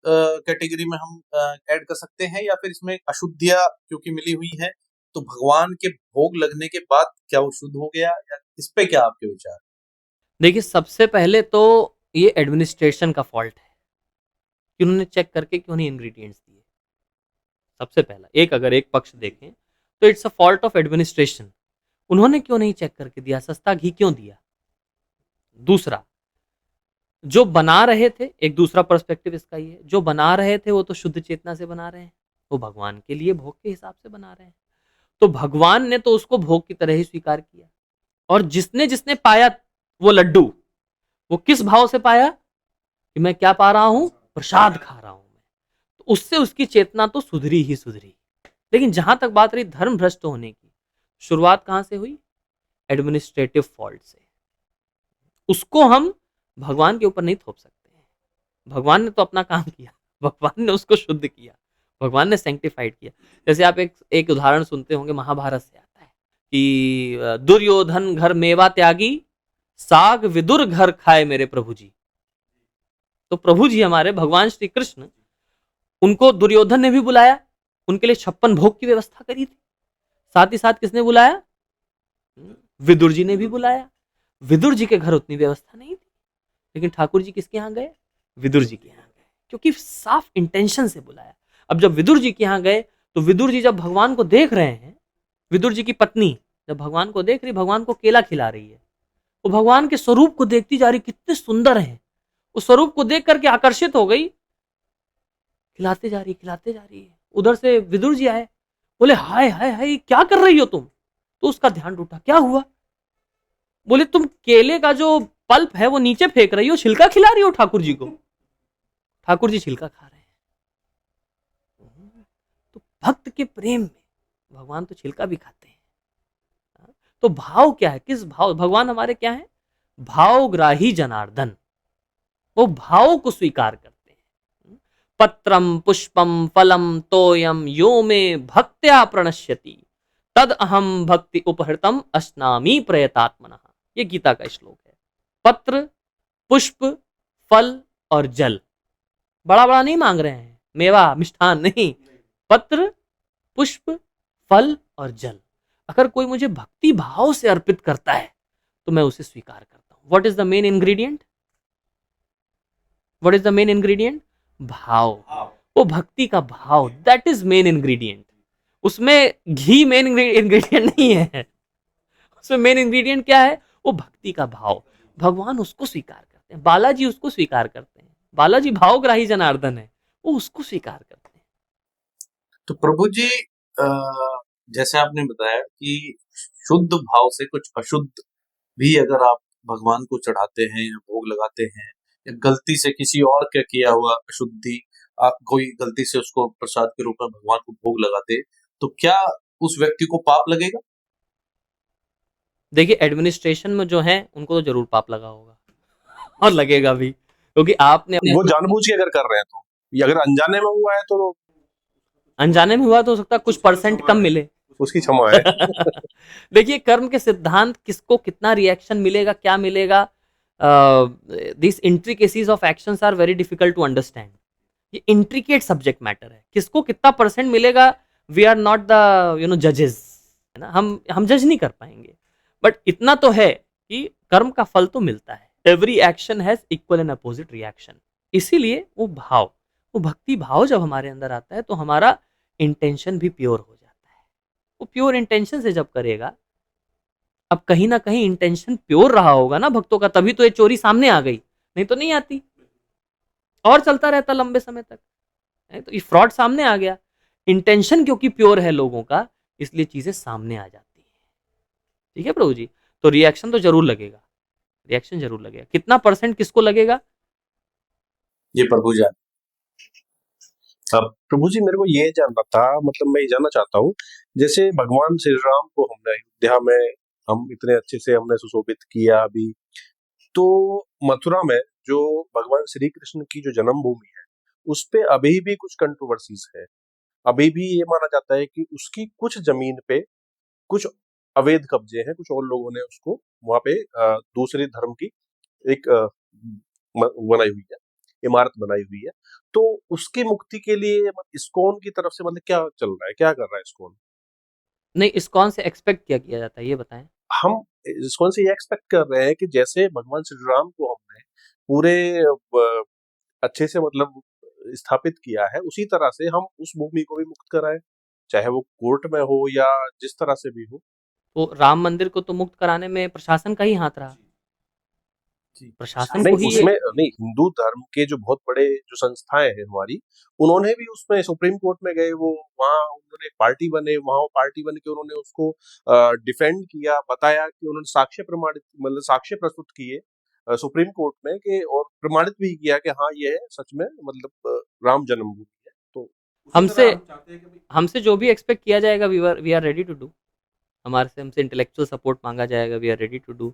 कैटेगरी में हम ऐड कर सकते हैं, या फिर इसमें अशुद्धियां क्योंकि मिली हुई है तो भगवान के भोग लगने के बाद क्या वो शुद्ध हो गया, या इस पे क्या आपके विचार? देखिए, सबसे पहले तो ये एडमिनिस्ट्रेशन का फॉल्ट है कि उन्होंने चेक करके क्यों नहीं इंग्रेडिएंट्स दिए। सबसे पहला अगर एक पक्ष देखें तो it's a fault of administration. उन्होंने क्यों नहीं चेक करके दिया, सस्ता घी क्यों दिया। दूसरा, जो बना रहे थे, एक दूसरा पर्सपेक्टिव इसका ये है, जो बना रहे थे वो तो शुद्ध चेतना से बना रहे हैं, वो भगवान के लिए भोग के हिसाब से बना रहे हैं, तो भगवान ने तो उसको भोग की तरह ही स्वीकार किया। और जिसने जिसने पाया वो लड्डू, वो किस भाव से पाया कि मैं क्या पा रहा हूं, प्रसाद खा रहा हूं मैं, तो उससे उसकी चेतना तो सुधरी ही सुधरी। लेकिन जहां तक बात रही धर्म भ्रष्ट होने की, शुरुआत कहां से हुई, एडमिनिस्ट्रेटिव फॉल्ट से। उसको हम भगवान के ऊपर नहीं थोप सकते हैं। भगवान ने तो अपना काम किया, भगवान ने उसको शुद्ध किया, भगवान ने सैंक्टिफाइड किया। जैसे आप एक उदाहरण सुनते होंगे, महाभारत से आता है कि दुर्योधन घर मेवा त्यागी, साग विदुर घर खाए मेरे प्रभु जी। तो प्रभु जी हमारे भगवान श्री कृष्ण, उनको दुर्योधन ने भी बुलाया, उनके लिए 56 भोग की व्यवस्था करी थी। साथ ही साथ किसने बुलाया, विदुर जी ने भी बुलाया। विदुर जी के घर उतनी व्यवस्था नहीं थी, लेकिन ठाकुर जी किसके यहाँ गए, विदुर जी के यहाँ गए, क्योंकि साफ इंटेंशन से बुलाया। अब जब विदुर जी के यहाँ गए तो विदुर जी जब भगवान को देख रहे हैं, विदुर जी की पत्नी जब भगवान को देख रही, भगवान को केला खिला रही है, वो भगवान के स्वरूप को देखती जा रही, कितने सुंदर हैं, उस स्वरूप को देख करके आकर्षित हो गई, खिलाते जा रही है। उधर से विदुर जी आए, बोले हाय हाय हाय क्या कर रही हो तुम। तो उसका ध्यान टूटा, क्या हुआ, बोले तुम केले का जो पल्प है वो नीचे फेंक रही हो, छिलका खिला रही हो ठाकुर जी को। ठाकुर जी छिलका खा रहे हैं। तो भक्त के प्रेम में भगवान तो छिलका भी खाते हैं। तो भाव क्या है, किस भाव, भगवान हमारे क्या है, भावग्राही जनार्दन, वो भाव को स्वीकार करते हैं। पत्रम पुष्पम फलम तोयम यो में भक्त्या प्रणश्यति तद अहम भक्ति उपहृतम अस्नामी प्रयतात्मनः। ये गीता का श्लोक है। पत्र, पुष्प, फल और जल, बड़ा बड़ा नहीं मांग रहे हैं, मेवा मिष्ठान नहीं, पत्र, पुष्प, फल और जल। अगर कोई मुझे भक्ति भाव से अर्पित करता है तो मैं उसे स्वीकार करता हूं। What is the main ingredient, what is the main ingredient, भाव। वो भक्ति का भाव, दैट इज मेन इंग्रेडिएंट। उसमें घी मेन इंग्रेडिएंट नहीं है, उसमें मेन इंग्रेडिएंट क्या है, वो भक्ति का भाव। भगवान उसको स्वीकार करते हैं, बालाजी उसको स्वीकार करते हैं। बालाजी भावग्राही जनार्दन है, वो उसको स्वीकार करते हैं। तो प्रभु जी, जैसे आपने बताया कि शुद्ध भाव से कुछ अशुद्ध भी अगर आप भगवान को चढ़ाते हैं या भोग लगाते हैं, या गलती से किसी और का किया हुआ अशुद्धि आप कोई गलती से उसको प्रसाद के रूप में भगवान को भोग लगाते, तो क्या उस व्यक्ति को पाप लगेगा? देखिए, एडमिनिस्ट्रेशन में जो है उनको तो जरूर पाप लगा होगा और लगेगा भी, क्योंकि आपने वो जानबूझ के अगर कर रहे हैं तो, या अगर अनजाने में हुआ है तो अनजाने में हुआ तो हो सकता है कुछ परसेंट कम मिले, उसकी क्षमा है। देखिए, कर्म के सिद्धांत, किसको कितना रिएक्शन मिलेगा, क्या मिलेगा, this intricacies of actions are very difficult to understand. ये इंट्रिकेट सब्जेक्ट मैटर है, किसको कितना परसेंट मिलेगा, वी आर नॉट द जजेस, है ना, हम जज नहीं कर पाएंगे। बट इतना तो है कि कर्म का फल तो मिलता है। Every action has equal and opposite reaction. इसीलिए वो भाव, वो भक्ति भाव जब हमारे अंदर आता है तो हमारा इंटेंशन भी प्योर हो जाता है, वो उसको प्योर इंटेंशन से जब करेगा, अब कहीं ना कहीं इंटेंशन प्योर रहा होगा ना भक्तों का, तभी तो ये चोरी सामने आ गई, नहीं तो नहीं आती और चलता रहता लंबे समय तक। तो ये फ्रॉड सामने आ गया, इंटेंशन क्योंकि प्योर है लोगों का, इसलिए चीजें सामने आ जाती है। ठीक है प्रभु जी, तो रिएक्शन तो जरूर लगेगा, रिएक्शन जरूर लगेगा। कितना परसेंट किसको लगेगा ये प्रभु जान। अब प्रभु जी मेरे को ये जानना था, मतलब मैं ये जानना चाहता हूँ, जैसे भगवान श्री राम को हमने अयोध्या में हम इतने अच्छे से हमने सुशोभित किया अभी, तो मथुरा में जो भगवान श्री कृष्ण की जो जन्मभूमि है उस पे अभी भी कुछ कंट्रोवर्सीज है। अभी भी ये माना जाता है कि उसकी कुछ जमीन पे कुछ अवैध कब्जे हैं, कुछ और लोगों ने उसको वहां पे दूसरे धर्म की एक बनाई हुई है, इमारत बनाई हुई है। तो उसकी मुक्ति के लिए इस्कॉन की तरफ से मतलब क्या चल रहा है, क्या कर रहा है इस्कॉन? नहीं, इस्कॉन से एक्सपेक्ट क्या किया जाता है ये बताएं। हम इस्कॉन से ये एक्सपेक्ट कर रहे हैं कि जैसे भगवान श्री राम को हमने पूरे अच्छे से मतलब स्थापित किया है, उसी तरह से हम उस भूमि को भी मुक्त कराएं, चाहे वो कोर्ट में हो या जिस तरह से भी हो। तो राम मंदिर को तो मुक्त कराने में प्रशासन का ही हाथ रहा, प्रशासन को ही उसमें नहीं, हिंदू धर्म के जो बहुत बड़े जो संस्थाएं हैं हमारी, उन्होंने भी उसमें सुप्रीम कोर्ट में गए, वो वहाँ उन्होंने एक पार्टी बने, वहाँ वो पार्टी बन के उन्होंने उसको डिफेंड किया, बताया कि उन्होंने साक्ष्य प्रमाणित मतलब साक्ष्य प्रस्तुत किए सुप्रीम कोर्ट में कि, और प्रमाणित भी किया कि हाँ ये है सच में मतलब राम जन्मभूमि है। तो हमसे जो भी एक्सपेक्ट किया जाएगा we are ready to do. हमसे इंटेलेक्चुअल सपोर्ट मांगा जाएगा, we are ready to do.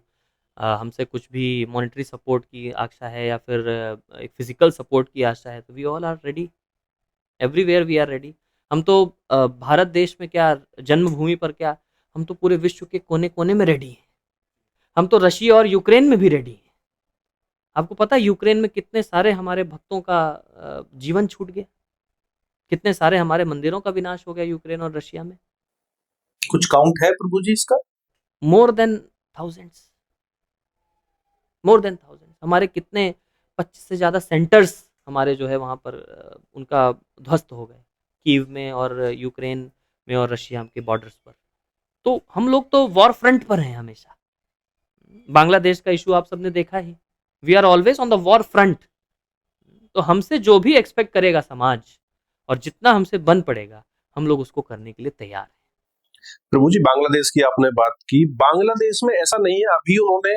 हमसे कुछ भी मॉनेटरी सपोर्ट की आशा है या फिर एक फिजिकल सपोर्ट की आशा है, तो we all are ready, everywhere we are ready. हम तो भारत देश में क्या, जन्मभूमि पर क्या, हम तो पूरे विश्व के कोने कोने में रेडी हैं। हम तो रशिया और यूक्रेन में भी रेडी हैं। आपको पता है यूक्रेन में कितने सारे हमारे भक्तों का जीवन छूट गया, कितने सारे हमारे मंदिरों का विनाश हो गया यूक्रेन और रशिया में। कुछ काउंट है प्रभु जी इसका? More than thousands, more than thousands. हमारे कितने 25 से ज़्यादा सेंटर्स हमारे जो है वहाँ पर उनका ध्वस्त हो गए, कीव में और यूक्रेन में और रशिया के बॉर्डर्स पर। तो हम लोग तो वॉर फ्रंट पर हैं हमेशा। बांग्लादेश का इशू आप सबने देखा ही, we are always on the war front. तो हमसे जो भी एक्सपेक्ट करेगा समाज और जितना हमसे बन पड़ेगा, हम लोग उसको करने के लिए तैयार हैं। प्रभु जी बांग्लादेश की आपने बात की, बांग्लादेश में ऐसा नहीं है अभी उन्होंने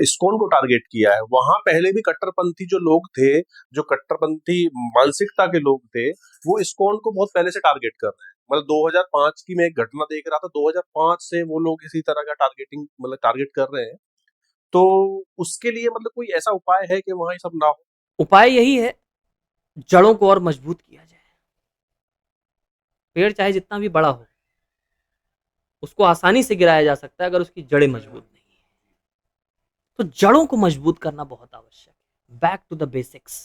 इस्कॉन को टारगेट किया है, वहां पहले भी कट्टरपंथी जो लोग थे, जो कट्टरपंथी मानसिकता के लोग थे, वो इस्कॉन को बहुत पहले से टारगेट कर रहे हैं। मतलब 2005 की मैं एक घटना देख रहा था, 2005 से वो लोग इसी तरह का टारगेटिंग मतलब टारगेट कर रहे हैं। तो उसके लिए मतलब कोई ऐसा उपाय है कि वहां ये सब ना हो? उपाय यही है, जड़ों को और मजबूत किया जाए। पेड़ चाहे जितना भी बड़ा हो, उसको आसानी से गिराया जा सकता है अगर उसकी जड़ें मजबूत नहीं है। तो जड़ों को मजबूत करना बहुत आवश्यक है, बैक टू द बेसिक्स।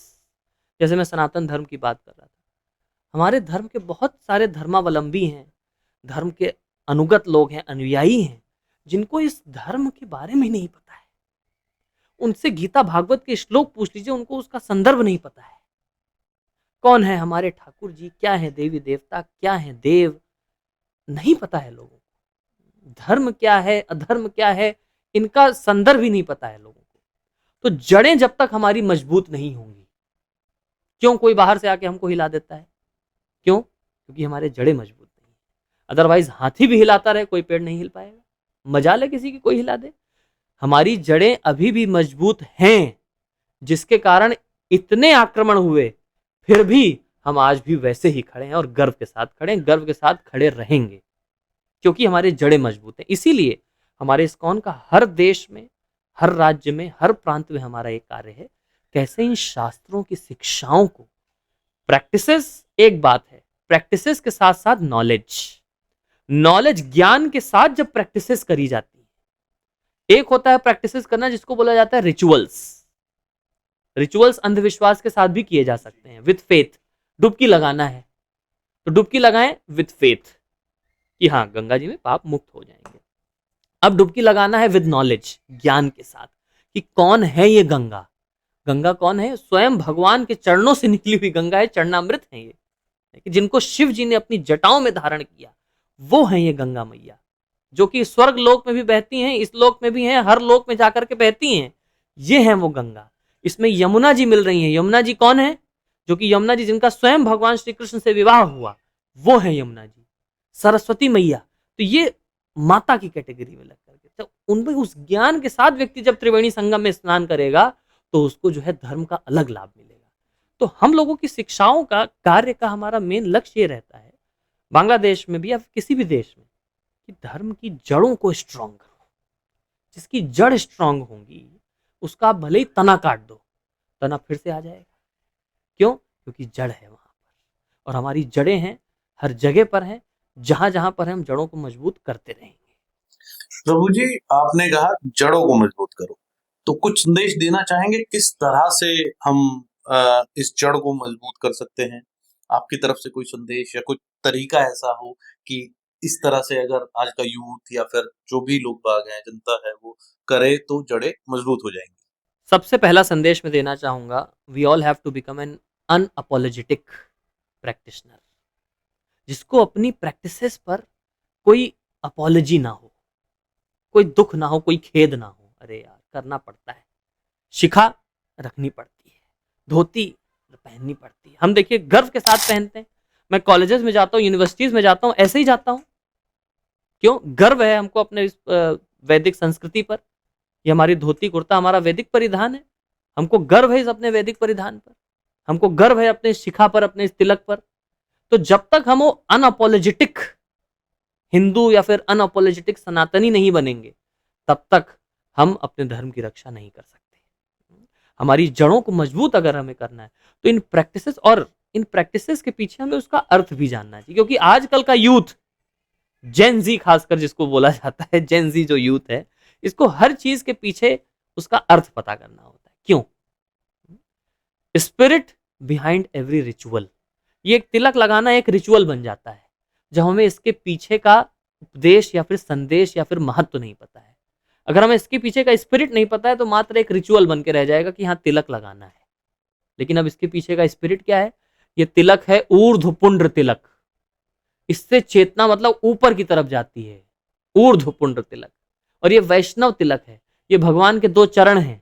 जैसे मैं सनातन धर्म की बात कर रहा था, हमारे धर्म के बहुत सारे धर्मावलंबी हैं, धर्म के अनुगत लोग हैं, अनुयायी हैं, जिनको इस धर्म के बारे में नहीं पता है। उनसे गीता भागवत के श्लोक पूछ लीजिए, उनको उसका संदर्भ नहीं पता है। कौन है हमारे ठाकुर जी, क्या है देवी देवता, क्या है देव, नहीं पता है लोगों को। धर्म क्या है, अधर्म क्या है, इनका संदर्भ ही नहीं पता है लोगों को। तो जड़ें जब तक हमारी मजबूत नहीं होंगी, क्यों कोई बाहर से आके हमको हिला देता है, क्यों? क्योंकि हमारे जड़ें मजबूत नहीं है। अदरवाइज हाथी भी हिलाता रहे, कोई पेड़ नहीं हिल पाएगा। मजाल है किसी की कोई हिला दे। हमारी जड़ें अभी भी मजबूत हैं, जिसके कारण इतने आक्रमण हुए, फिर भी हम आज भी वैसे ही खड़े हैं और गर्व के साथ खड़े हैं, गर्व के साथ खड़े रहेंगे, क्योंकि हमारी जड़ें मजबूत हैं। इसीलिए हमारे इस्कॉन का हर देश में, हर राज्य में, हर प्रांत में हमारा एक कार्य है, कैसे इन शास्त्रों की शिक्षाओं को, प्रैक्टिसेस एक बात है, प्रैक्टिसेस के साथ साथ नॉलेज ज्ञान के साथ जब प्रैक्टिसेस करी जाती है। एक होता है प्रैक्टिसेस करना जिसको बोला जाता है रिचुअल्स अंधविश्वास के साथ भी किए जा सकते हैं, विथ फेथ। डुबकी लगाना है तो डुबकी लगाएं विथ फेथ कि हाँ गंगा जी में पाप मुक्त हो जाएंगे। अब डुबकी लगाना है विद नॉलेज, ज्ञान के साथ, कि कौन है ये गंगा। गंगा कौन है? स्वयं भगवान के चरणों से निकली हुई गंगा है, चरणामृत है ये, जिनको शिव जी ने अपनी जटाओं में धारण किया। वो है ये गंगा मैया, जो कि स्वर्ग लोक में भी बहती हैं, इस लोक में भी हैं, हर लोक में जाकर के बहती हैं। ये है वो गंगा। इसमें यमुना जी मिल रही हैं। यमुना जी कौन है? जो कि यमुना जी जिनका स्वयं भगवान श्री कृष्ण से विवाह हुआ, वो है यमुना जी। सरस्वती मैया, तो ये माता की कैटेगरी में लग करके, तो उनमें उस ज्ञान के साथ व्यक्ति जब त्रिवेणी संगम में स्नान करेगा तो उसको जो है धर्म का अलग लाभ मिलेगा। तो हम लोगों की शिक्षाओं का, कार्य का हमारा मेन लक्ष्य ये रहता है, बांग्लादेश में भी या किसी भी देश में, कि धर्म की जड़ों को स्ट्रांग करो। जिसकी जड़ स्ट्रांग होंगी उसका आप भले ही तना काट दो, तना फिर से आ जाएगा। क्यों? क्योंकि जड़ है वहां पर, और हमारी जड़ें हैं, हर जगह पर हैं। जहां जहां पर हम जड़ों को मजबूत करते रहेंगे। प्रभु जी, आपने कहा जड़ों को मजबूत करो, तो कुछ संदेश देना चाहेंगे किस तरह से हम इस जड़ को मजबूत कर सकते हैं? आपकी तरफ से कोई संदेश या कुछ तरीका ऐसा हो कि इस तरह से अगर आज का यूथ या फिर जो भी लोग बाग हैं, जनता है, वो करे तो जड़ें मजबूत हो जाएंगी। सबसे पहला संदेश मैं देना चाहूंगा, we all have to become an unapologetic practitioner, जिसको अपनी प्रैक्टिसेस पर कोई अपॉलोजी ना हो, कोई दुख ना हो, कोई खेद ना हो। अरे यार, करना पड़ता है, शिखा रखनी पड़ती है, धोती पहननी पड़ती है। हम देखिए गर्व के साथ पहनते हैं। मैं कॉलेजेस में जाता हूँ, यूनिवर्सिटीज में जाता हूँ, ऐसे ही जाता हूँ। क्यों? गर्व है हमको अपने इस वैदिक संस्कृति पर। ये हमारी धोती कुर्ता हमारा वैदिक परिधान है। हमको गर्व है इस अपने वैदिक परिधान पर, हमको गर्व है अपने शिखा पर, अपने इस तिलक पर। तो जब तक हम वो अनअपोलोजेटिक हिंदू या फिर अनअपोलोजेटिक सनातनी नहीं बनेंगे, तब तक हम अपने धर्म की रक्षा नहीं कर सकते। हमारी जड़ों को मजबूत अगर हमें करना है तो इन प्रैक्टिसेस के पीछे हमें उसका अर्थ भी जानना चाहिए। क्योंकि आजकल का यूथ, जेन जी खासकर जिसको बोला जाता है, जेन जी जो यूथ है, इसको हर चीज के पीछे उसका अर्थ पता करना होता है। क्यों? Spirit behind every ritual. ये एक तिलक लगाना एक रिचुअल बन जाता है जब हमें इसके पीछे का उपदेश या फिर संदेश या फिर महत्व नहीं पता है। अगर हमें इसके पीछे का स्पिरिट नहीं पता है तो मात्र एक रिचुअल बन के रह जाएगा कि हाँ तिलक लगाना है। लेकिन अब इसके पीछे का स्पिरिट क्या है? ये तिलक है ऊर्ध्वपुंड्र तिलक। इससे चेतना मतलब ऊपर की तरफ जाती है, ऊर्ध्वपुंड्र तिलक। और ये वैष्णव तिलक है। ये भगवान के दो चरण हैं।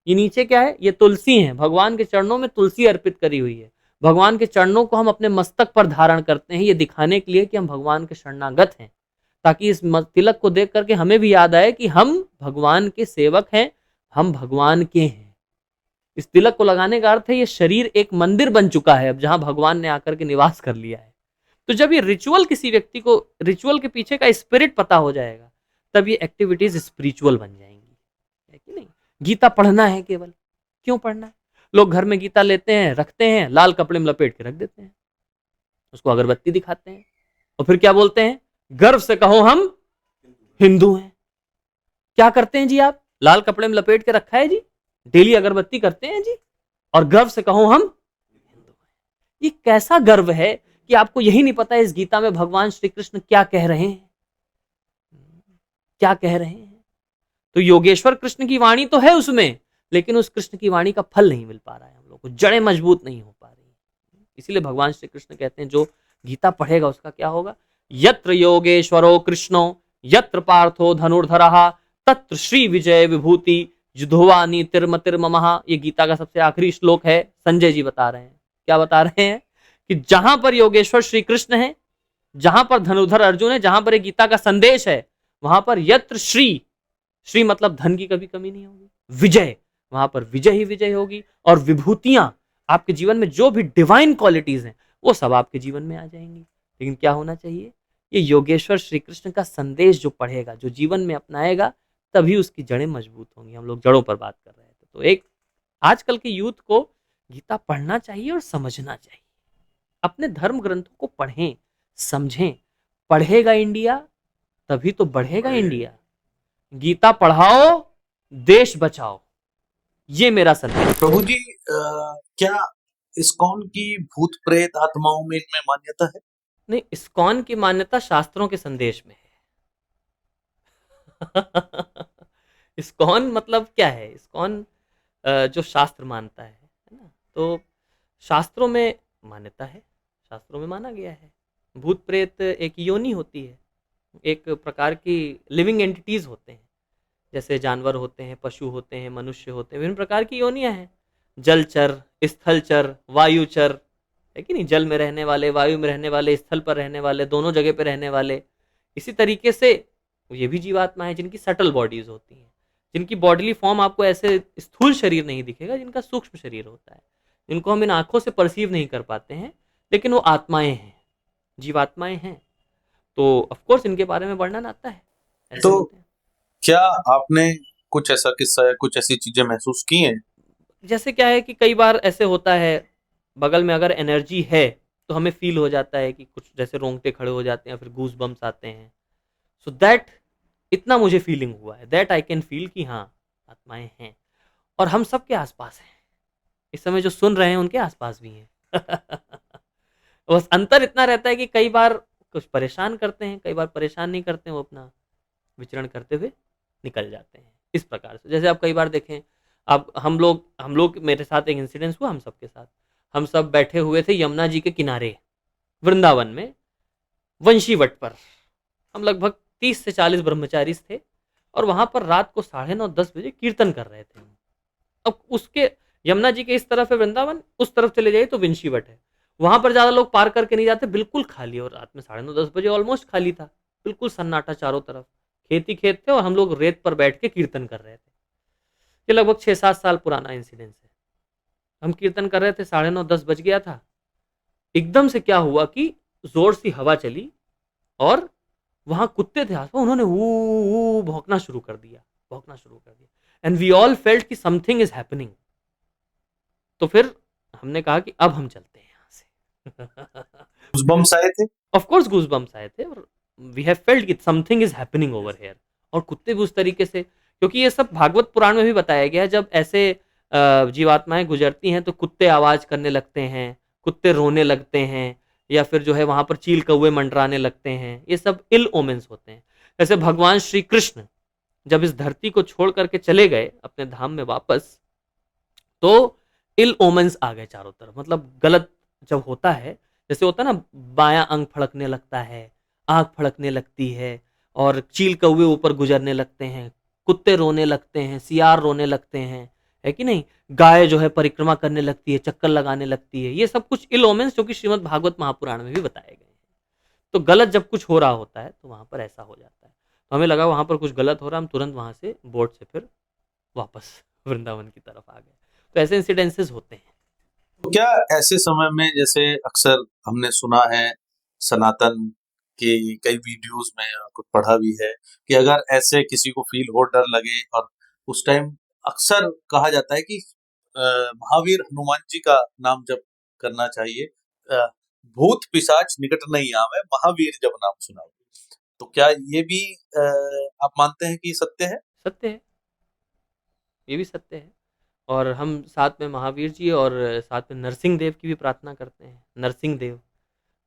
ये नीचे क्या है? ये तुलसी है। भगवान के चरणों में तुलसी अर्पित करी हुई है। भगवान के चरणों को हम अपने मस्तक पर धारण करते हैं, ये दिखाने के लिए कि हम भगवान के शरणागत हैं, ताकि इस तिलक को देख करके हमें भी याद आए कि हम भगवान के सेवक हैं, हम भगवान के हैं। इस तिलक को लगाने का अर्थ है ये शरीर एक मंदिर बन चुका है अब, जहां भगवान ने आकर के निवास कर लिया है। तो जब ये रिचुअल किसी व्यक्ति को, रिचुअल के पीछे का स्पिरिट पता हो जाएगा, तब ये एक्टिविटीज स्पिरिचुअल बन जाएंगी, है कि नहीं? गीता पढ़ना है केवल, क्यों पढ़ना है? लोग घर में गीता लेते हैं, रखते हैं, लाल कपड़े में लपेट के रख देते हैं, उसको अगरबत्ती दिखाते हैं, और फिर क्या बोलते हैं? गर्व से कहो हम हिंदू हैं। क्या करते हैं जी आप? लाल कपड़े में लपेट के रखा है जी, डेली अगरबत्ती करते हैं जी, और गर्व से कहो हम हिंदू हैं। ये कैसा गर्व है कि आपको यही नहीं पता है इस गीता में भगवान श्री कृष्ण क्या कह रहे हैं, क्या कह रहे हैं। तो योगेश्वर कृष्ण की वाणी तो है उसमें, लेकिन उस कृष्ण की वाणी का फल नहीं मिल पा रहा है हम लोग को, जड़ें मजबूत नहीं हो पा रही। इसीलिए भगवान श्री कृष्ण कहते हैं जो गीता पढ़ेगा उसका क्या होगा? यत्र योगेश्वरो कृष्णो यत्र पार्थो धनुर्धरः तत्र श्री विजय विभूति युद्धवानी तिर्मतिर्ममः। ये गीता का सबसे आखिरी श्लोक है। संजय जी बता रहे हैं, क्या बता रहे हैं? कि जहां पर योगेश्वर श्री कृष्ण है, जहां पर धनुर्धर अर्जुन है, जहां पर एक गीता का संदेश है, वहां पर यत्र श्री, श्री मतलब धन की कभी कमी नहीं होगी, विजय, वहां पर विजय ही विजय होगी, और विभूतियां, आपके जीवन में जो भी डिवाइन क्वालिटीज हैं वो सब आपके जीवन में आ जाएंगी। लेकिन क्या होना चाहिए? ये योगेश्वर श्री कृष्ण का संदेश जो पढ़ेगा, जो जीवन में अपनाएगा, तभी उसकी जड़ें मजबूत होंगी। हम लोग जड़ों पर बात कर रहे थे। तो एक आजकल के यूथ को गीता पढ़ना चाहिए और समझना चाहिए। अपने धर्म ग्रंथों को पढ़ें, समझें। पढ़ेगा इंडिया तभी तो बढ़ेगा इंडिया। गीता पढ़ाओ, देश बचाओ, ये मेरा संदेश। प्रभु जी, क्या इस्कॉन की भूत प्रेत आत्माओं में इनमें मान्यता है? नहीं, इस्कॉन की मान्यता शास्त्रों के संदेश में है। इस्कॉन मतलब क्या है? इस्कॉन जो शास्त्र मानता है ना? तो शास्त्रों में मान्यता है, शास्त्रों में माना गया है। भूत प्रेत एक योनि होती है, एक प्रकार की लिविंग एंटिटीज होते हैं, जैसे जानवर होते हैं, पशु होते हैं, मनुष्य होते हैं, विभिन्न प्रकार की योनियां हैं। जलचर, स्थलचर, वायुचर, है कि नहीं, जल में रहने वाले, वायु में रहने वाले, स्थल पर रहने वाले, दोनों जगह पे रहने वाले। इसी तरीके से ये भी जीवात्मा है जिनकी सटल बॉडीज होती हैं, जिनकी बॉडीली फॉर्म आपको ऐसे स्थूल शरीर नहीं दिखेगा, जिनका सूक्ष्म शरीर होता है, जिनको हम इन आंखों से परसीव नहीं कर पाते हैं, लेकिन वो आत्माएं हैं, जीवात्माएं हैं। तो ऑफ कोर्स इनके बारे में वर्णन आता है, ऐसे तो होते हैं। क्या आपने कुछ ऐसा किस्सा या कुछ ऐसी चीजें महसूस की हैं? जैसे क्या है कि कई बार ऐसे होता है, बगल में अगर एनर्जी है तो हमें फील हो जाता है कि कुछ जैसे रोंगटे खड़े हो जाते हैं, फिर गूज बम्स आते हैं। सो दैट, इतना मुझे फीलिंग हुआ है, दैट आई कैन फील कि हाँ, आत्माएं हैं और हम सबके आसपास हैं। इस समय जो सुन रहे हैं उनके आसपास भी हैं। बस अंतर इतना रहता है कि कई बार कुछ परेशान करते हैं, कई बार परेशान नहीं करते हैं, वो अपना विचरण करते हुए निकल जाते हैं। इस प्रकार से जैसे आप कई बार देखें, अब हम लोग मेरे साथ एक इंसिडेंस हुआ, हम सबके साथ, हम सब बैठे हुए थे यमुना जी के किनारे वृंदावन में, वंशीवट पर। हम लगभग 30 से 40 ब्रह्मचारी थे और वहां पर रात को 9:30-10 बजे कीर्तन कर रहे थे। अब उसके, यमुना जी के इस तरफ है वृंदावन, उस तरफ चले जाइए तो विंशीवट है। वहां पर ज्यादा लोग पार करके नहीं जाते, बिल्कुल खाली, और रात में 9:30-10 बजे ऑलमोस्ट खाली था, बिल्कुल सन्नाटा चारों तरफ, खेती खेत थे और हम लोग रेत पर बैठ के कीर्तन कर रहे थे। ये लगभग 6-7 साल पुराना इंसिडेंस है। हम कीर्तन कर रहे थे, 9:30-10 बज गया था। एकदम से क्या हुआ कि जोर सी हवा चली और वहां कुत्ते थे आसपास, उन्होंने ऊ भौंकना शुरू कर दिया, भौंकना शुरू कर दिया, एंड वी ऑल फेल्ट कि समथिंग इज हैपनिंग। तो फिर हमने कहा कि अब हम चलते हैं यहाँ से। गूज़बम्प्स आए थे? ऑफ कोर्स गूज़बम्प्स आए थे, और वी हैव फेल्ट कि something is happening over here. और कुत्ते भी उस तरीके से, क्योंकि ये सब भागवत पुराण में भी बताया गया है, जब ऐसे जीवात्माएं गुजरती हैं तो कुत्ते आवाज करने लगते हैं, कुत्ते रोने लगते हैं, या फिर जो है वहां पर चील कौवे मंडराने लगते हैं। ये सब इल ओमेंस होते हैं। जैसे भगवान श्री कृष्ण जब इस धरती को छोड़ करके चले गए अपने धाम में वापस, तो इल ओमेंस आ गए चारों तरफ। मतलब गलत जब होता है, जैसे होता है ना, बायां अंग फड़कने लगता है, आंख फड़कने लगती है, और चील कौवे ऊपर गुजरने लगते हैं, कुत्ते रोने लगते हैं, सियार रोने लगते हैं, है कि नहीं, गाय जो है परिक्रमा करने लगती है, चक्कर लगाने लगती है। ये सब कुछ इल ओमेंस जो कि श्रीमद् भागवत महापुराण में भी बताए गए हैं। तो गलत जब कुछ हो रहा होता है तो वहां पर ऐसा हो जाता है। तो हमें लगा वहां पर कुछ गलत हो रहा है, हम तुरंत वहां से बोट से फिर वापस वृंदावन की तरफ आ गए। तो ऐसे इंसिडेंसेस होते हैं। तो क्या ऐसे समय में, जैसे अक्सर हमने सुना है सनातन के कई वीडियोस में, कुछ पढ़ा भी है कि अगर ऐसे किसी को फील हो, डर लगे, और उस टाइम अक्सर कहा जाता है कि महावीर हनुमान जी का नाम जप करना चाहिए। भूत पिशाच निकट नहीं आवे, महावीर जब नाम सुनाओ। तो क्या ये भी आप मानते हैं कि सत्य है? सत्य है, ये भी सत्य है। और हम साथ में महावीर जी और साथ में नरसिंह देव की भी प्रार्थना करते हैं। नरसिंह देव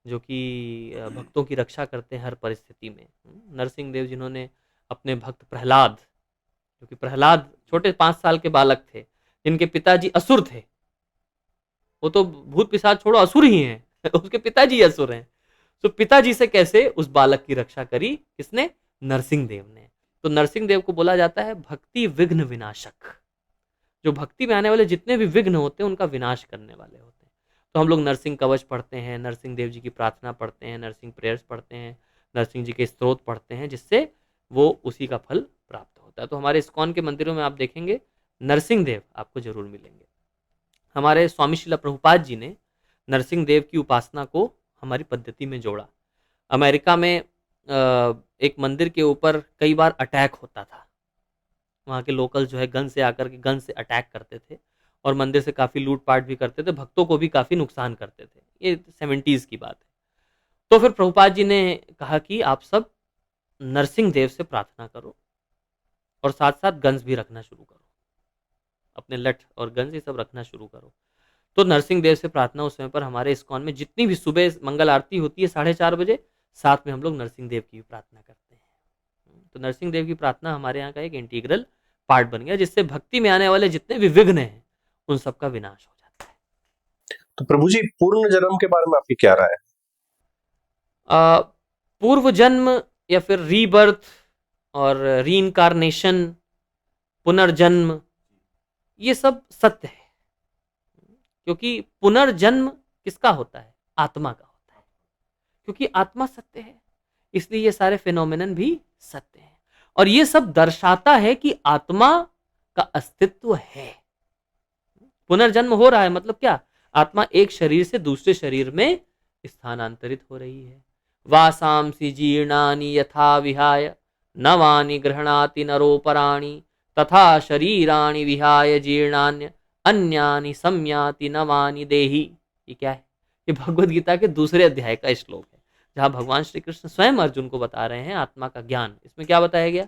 जो कि भक्तों की रक्षा करते हैं हर परिस्थिति में। नरसिंह देव जिन्होंने अपने भक्त प्रहलाद, क्योंकि प्रहलाद छोटे 5 साल के बालक थे जिनके पिताजी असुर थे, वो तो भूत पिशाच छोड़ो, असुर ही हैं। उसके पिताजी असुर हैं। तो पिताजी से कैसे उस बालक की रक्षा करी, किसने? नरसिंह देव ने। तो नरसिंह देव को बोला जाता है भक्ति विघ्न विनाशक। जो भक्ति में आने वाले जितने भी विघ्न होते हैं उनका विनाश करने वाले होते हैं। तो हम लोग नरसिंह कवच पढ़ते हैं, नरसिंह देव जी की प्रार्थना पढ़ते हैं, नरसिंह प्रेयर्स पढ़ते हैं, नरसिंह जी के स्तोत्र पढ़ते हैं, जिससे वो उसी का फल प्राप्त होता है। तो हमारे इस्कॉन के मंदिरों में आप देखेंगे नरसिंह देव आपको जरूर मिलेंगे। हमारे स्वामी शिला प्रभुपाद जी ने नरसिंह देव की उपासना को हमारी पद्धति में जोड़ा। अमेरिका में एक मंदिर के ऊपर कई बार अटैक होता था। वहाँ के लोकल जो है गन से आकर के गन से अटैक करते थे और मंदिर से काफ़ी लूटपाट भी करते थे, भक्तों को भी काफ़ी नुकसान करते थे। ये 70s की बात है। तो फिर प्रभुपाद जी ने कहा कि आप सब नरसिंह देव से प्रार्थना करो और साथ साथ गन्स भी रखना शुरू करो, अपने लठ और गन्स ये सब रखना शुरू करो। तो नरसिंह देव से प्रार्थना उस समय पर हमारे इस्कॉन में जितनी भी सुबह मंगल आरती होती है 4:30 बजे, साथ में हम लोग नरसिंह देव की भी प्रार्थना करते हैं। तो नरसिंह देव की प्रार्थना हमारे यहाँ का एक इंटीग्रल पार्ट बन गया, जिससे भक्ति में आने वाले जितने भी विघ्न हैं उन सबका विनाश हो जाता है। तो प्रभु जी, पूर्ण जन्म के बारे में आपकी क्या राय है? पूर्व जन्म या फिर रीबर्थ और रीइंकारनेशन, पुनर्जन्म, ये सब सत्य है। क्योंकि पुनर्जन्म किसका होता है? आत्मा का होता है। क्योंकि आत्मा सत्य है, इसलिए ये सारे फिनोमेनन भी सत्य हैं। और ये सब दर्शाता है कि आत्मा का अस्तित्व है। पुनर्जन्म हो रहा है मतलब क्या? आत्मा एक शरीर से दूसरे शरीर में स्थानांतरित हो रही है। वासांसि जीर्णानि यथा विहाय नवानि गृह्णाति नरोपराणि तथा शरीराणि विहाय जीर्णान्य अन्यानि संयाति नवानि देहि। ये क्या है? ये भगवत गीता के दूसरे अध्याय का श्लोक है, जहां भगवान श्री कृष्ण स्वयं अर्जुन को बता रहे हैं आत्मा का ज्ञान। इसमें क्या बताया गया?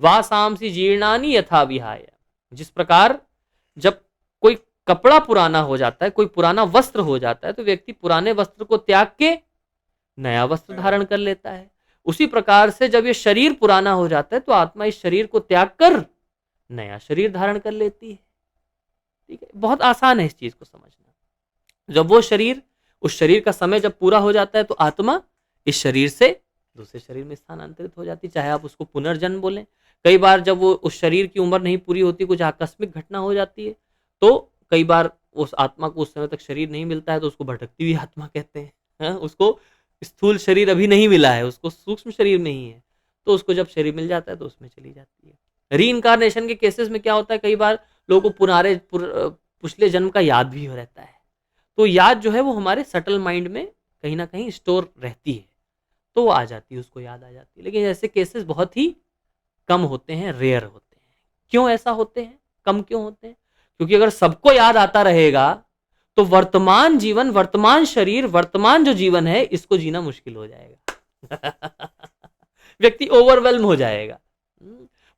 वासांसि जीर्णानि यथा विहाय, जिस प्रकार जब कोई कपड़ा पुराना हो जाता है, कोई पुराना वस्त्र हो जाता है, तो व्यक्ति पुराने वस्त्र को त्याग के नया वस्त्र धारण कर लेता है। उसी प्रकार से जब ये शरीर पुराना हो जाता है तो आत्मा इस शरीर को त्याग कर नया शरीर धारण कर लेती है। ठीक है, बहुत आसान है इस चीज को समझना। जब वो शरीर, उस शरीर का समय जब पूरा हो जाता है तो आत्मा इस शरीर से दूसरे शरीर में स्थानांतरित हो जाती है, चाहे आप उसको पुनर्जन्म बोलें। कई बार जब वो उस शरीर की उम्र नहीं पूरी होती, कुछ आकस्मिक घटना हो जाती है, तो कई बार उस आत्मा को उस समय तक शरीर नहीं मिलता है, तो उसको भटकती हुई आत्मा कहते हैं। उसको स्थूल शरीर अभी नहीं मिला है, उसको सूक्ष्म शरीर में ही है, तो उसको जब शरीर मिल जाता है तो उसमें चली जाती है। रीइंकारनेशन के केसेस में क्या होता है, कई बार लोगों को पिछले जन्म का याद भी हो रहता है, तो याद जो है वो हमारे सटल माइंड में कहीं ना कहीं स्टोर रहती है, तो वो आ जाती है, उसको याद आ जाती है। लेकिन ऐसे केसेस बहुत ही कम होते हैं, रेयर होते हैं। क्यों ऐसा होते हैं, कम क्यों होते हैं? क्योंकि अगर सबको याद आता रहेगा तो वर्तमान जीवन, वर्तमान शरीर, वर्तमान जो जीवन है, इसको जीना मुश्किल हो जाएगा। व्यक्ति ओवरवेल्म हो जाएगा।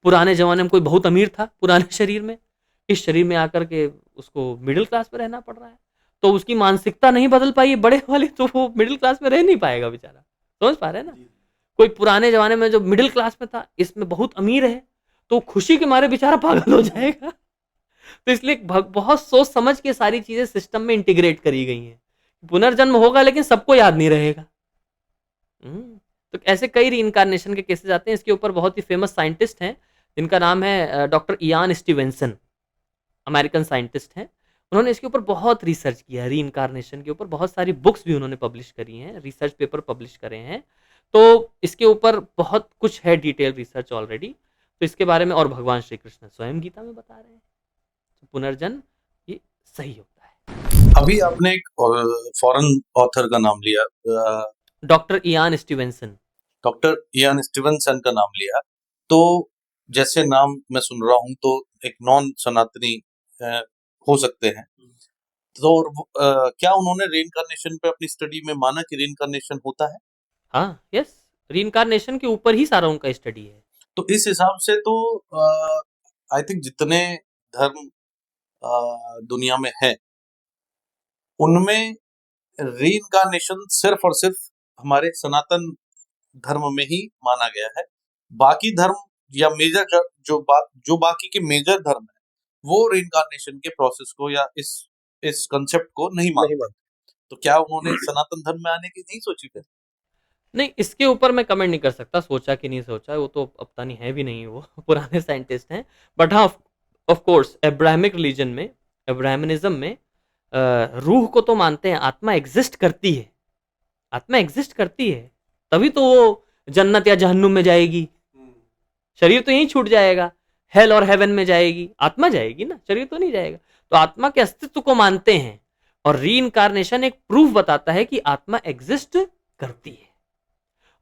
पुराने जमाने में कोई बहुत अमीर था, पुराने शरीर में, इस शरीर में आकर के उसको मिडिल क्लास में रहना पड़ रहा है, तो उसकी मानसिकता नहीं बदल पाई बड़े वाली, तो वो मिडिल क्लास में रह नहीं पाएगा बेचारा। समझ पा रहे हैं ना? कोई पुराने जमाने में जो मिडिल क्लास में था, इसमें बहुत अमीर है, तो खुशी के मारे बेचारा पागल हो जाएगा। तो इसलिए बहुत सोच समझ के सारी चीजें सिस्टम में इंटीग्रेट करी गई हैं। पुनर्जन्म होगा लेकिन सबको याद नहीं रहेगा। तो ऐसे कई रीइंकारनेशन के केसेस आते हैं। इसके ऊपर बहुत ही फेमस साइंटिस्ट हैं, जिनका नाम है doctor Ian Stevenson, American scientist हैं। उन्होंने इसके ऊपर बहुत रिसर्च किया है, रीइंकारनेशन के ऊपर बहुत सारी बुक्स भी उन्होंने पब्लिश करी हैं, रिसर्च पेपर पब्लिश करे हैं। तो इसके ऊपर बहुत कुछ है, डिटेल रिसर्च ऑलरेडी। तो इसके बारे में और भगवान श्री कृष्ण स्वयं गीता में बता रहे हैं, तो पुनर्जन्म ये सही होता है। अभी आपने एक फॉरेन ऑथर का नाम लिया, doctor Ian Stevenson. Doctor Ian Stevenson का नाम लिया, तो जैसे नाम मैं सुन रहा हूं तो एक नॉन सनातनी हो सकते हैं, तो क्या उन्होंने रीइंकारनेशन पे अपनी स्टडी में माना कि रीइंकारनेशन होता है? हाँ, यस, रीइंकारनेशन के ऊपर ही सारा उनका स्टडी है। तो इस हिसाब से तो आई थिंक जितने धर्म दुनिया में है, उनमें रीइंकारनेशन सिर्फ और सिर्फ हमारे सनातन धर्म में ही माना गया है। बाकी धर्म या मेजर जो बाकी के मेजर धर्म है, वो रीइंकारनेशन के प्रोसेस को या इस कंसेप्ट को नहीं मानते। तो क्या उन्होंने सनातन धर्म में आने की नहीं सोची फिर? नहीं, इसके ऊपर मैं कमेंट नहीं कर सकता, सोचा कि नहीं सोचा, वो तो अब पता नहीं है भी नहीं, वो पुराने साइंटिस्ट हैं। बट हाँ, ऑफ कोर्स एब्राहमिक रिलीजन में, एब्राहमिनिज्म में रूह को तो मानते हैं, आत्मा एग्जिस्ट करती है, आत्मा एग्जिस्ट करती है, तभी तो वो जन्नत या जहन्नुम में जाएगी। शरीर तो यहीं छूट जाएगा, हेल और हेवन में जाएगी, आत्मा जाएगी ना, शरीर तो नहीं जाएगा। तो आत्मा के अस्तित्व को मानते हैं, और रीइंकारनेशन एक प्रूफ बताता है कि आत्मा एग्जिस्ट करती है।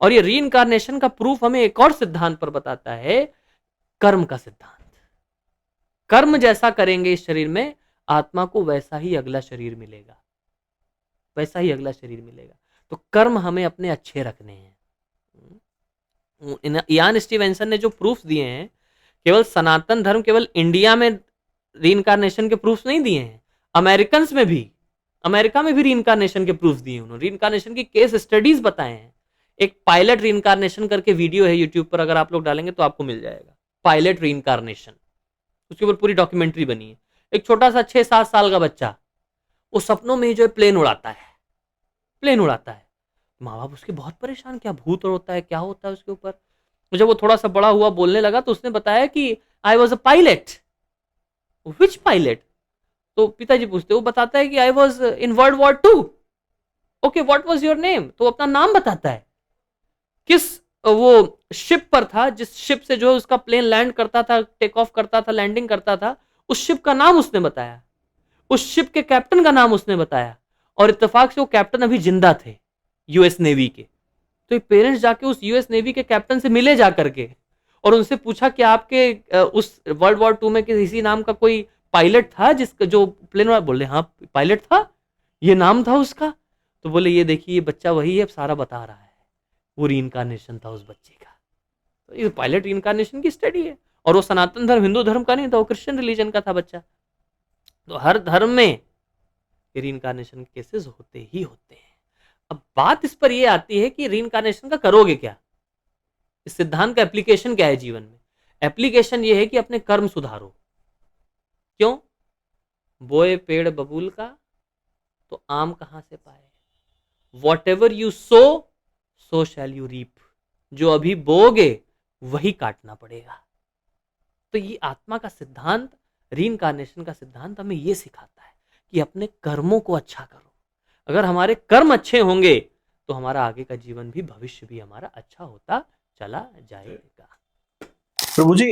और ये रीइंकारनेशन का प्रूफ हमें एक और सिद्धांत पर बताता है, कर्म का सिद्धांत। कर्म जैसा करेंगे इस शरीर में, आत्मा को वैसा ही अगला शरीर मिलेगा, वैसा ही अगला शरीर मिलेगा। तो कर्म हमें अपने अच्छे रखने हैं। इयान स्टीवेंसन ने जो प्रूफ दिए हैं, केवल सनातन धर्म, केवल इंडिया में रीइंकारनेशन के प्रूफ नहीं दिए हैं, अमेरिकन में भी, अमेरिका में भी रीइंकारनेशन के प्रूफ दिए उन्होंने, रीइंकारनेशन की केस स्टडीज बताए हैं। एक पायलट रीइंकारनेशन करके वीडियो है यूट्यूब पर, अगर आप लोग डालेंगे तो आपको मिल जाएगा, पायलट रीइंकारनेशन, उसके ऊपर पूरी डॉक्यूमेंट्री बनी है। एक छोटा सा 6-7 साल का बच्चा, वो सपनों में ही जो है प्लेन उड़ाता है, प्लेन उड़ाता है, माँ बाप उसके बहुत परेशान, क्या भूत होता है, क्या होता है उसके ऊपर। तो जब वो थोड़ा सा बड़ा हुआ, बोलने लगा, तो उसने बताया कि I was a pilot. Which pilot? तो पिताजी पूछते, वो बताता है कि I was in world war 2। Okay, what was your name? तो अपना नाम बताता है, किस वो शिप पर था, जिस शिप से जो है उसका प्लेन लैंड करता था, टेक ऑफ करता था, लैंडिंग करता था, उस शिप का नाम उसने बताया, उस शिप के कैप्टन का नाम उसने बताया, और इत्तेफाक से वो कैप्टन अभी जिंदा थे, यूएस नेवी के। तो पेरेंट्स जाके उस यूएस नेवी के कैप्टन से मिले जा करके, और उनसे पूछा कि आपके उस वर्ल्ड वॉर 2 में किसी नाम का कोई पायलट था, जिसका जो प्लेन वाला, बोले हाँ पायलट था, ये नाम था उसका। तो बोले ये देखिए, ये बच्चा वही है, सारा बता रहा है, वो रीइंकार्नेशन था उस बच्चे का। तो ये पायलट रीइंकार्नेशन की स्टडी है। और वो सनातन धर्म हिंदू धर्म का नहीं था, वो क्रिश्चियन रिलीजन का था बच्चा। तो हर धर्म में रीइंकार्नेशन के केसेस होते ही होते हैं। अब बात इस पर ये आती है कि रीइंकार्नेशन का करोगे क्या, इस सिद्धांत का एप्लीकेशन क्या है जीवन में। एप्लीकेशन ये है कि अपने कर्म सुधारो। क्यों? बोए पेड़ बबूल का, तो आम कहां से पाए। Whatever you sow shall you reap. जो अभी बोगे वही काटना पड़ेगा। तो ये आत्मा का सिद्धांत, रीइंकार्नेशन का सिद्धांत हमें ये सिखाता है कि अपने कर्मों को अच्छा करो। अगर हमारे कर्म अच्छे होंगे तो हमारा आगे का जीवन भी, भविष्य भी हमारा अच्छा होता चला जाएगा। प्रभु जी,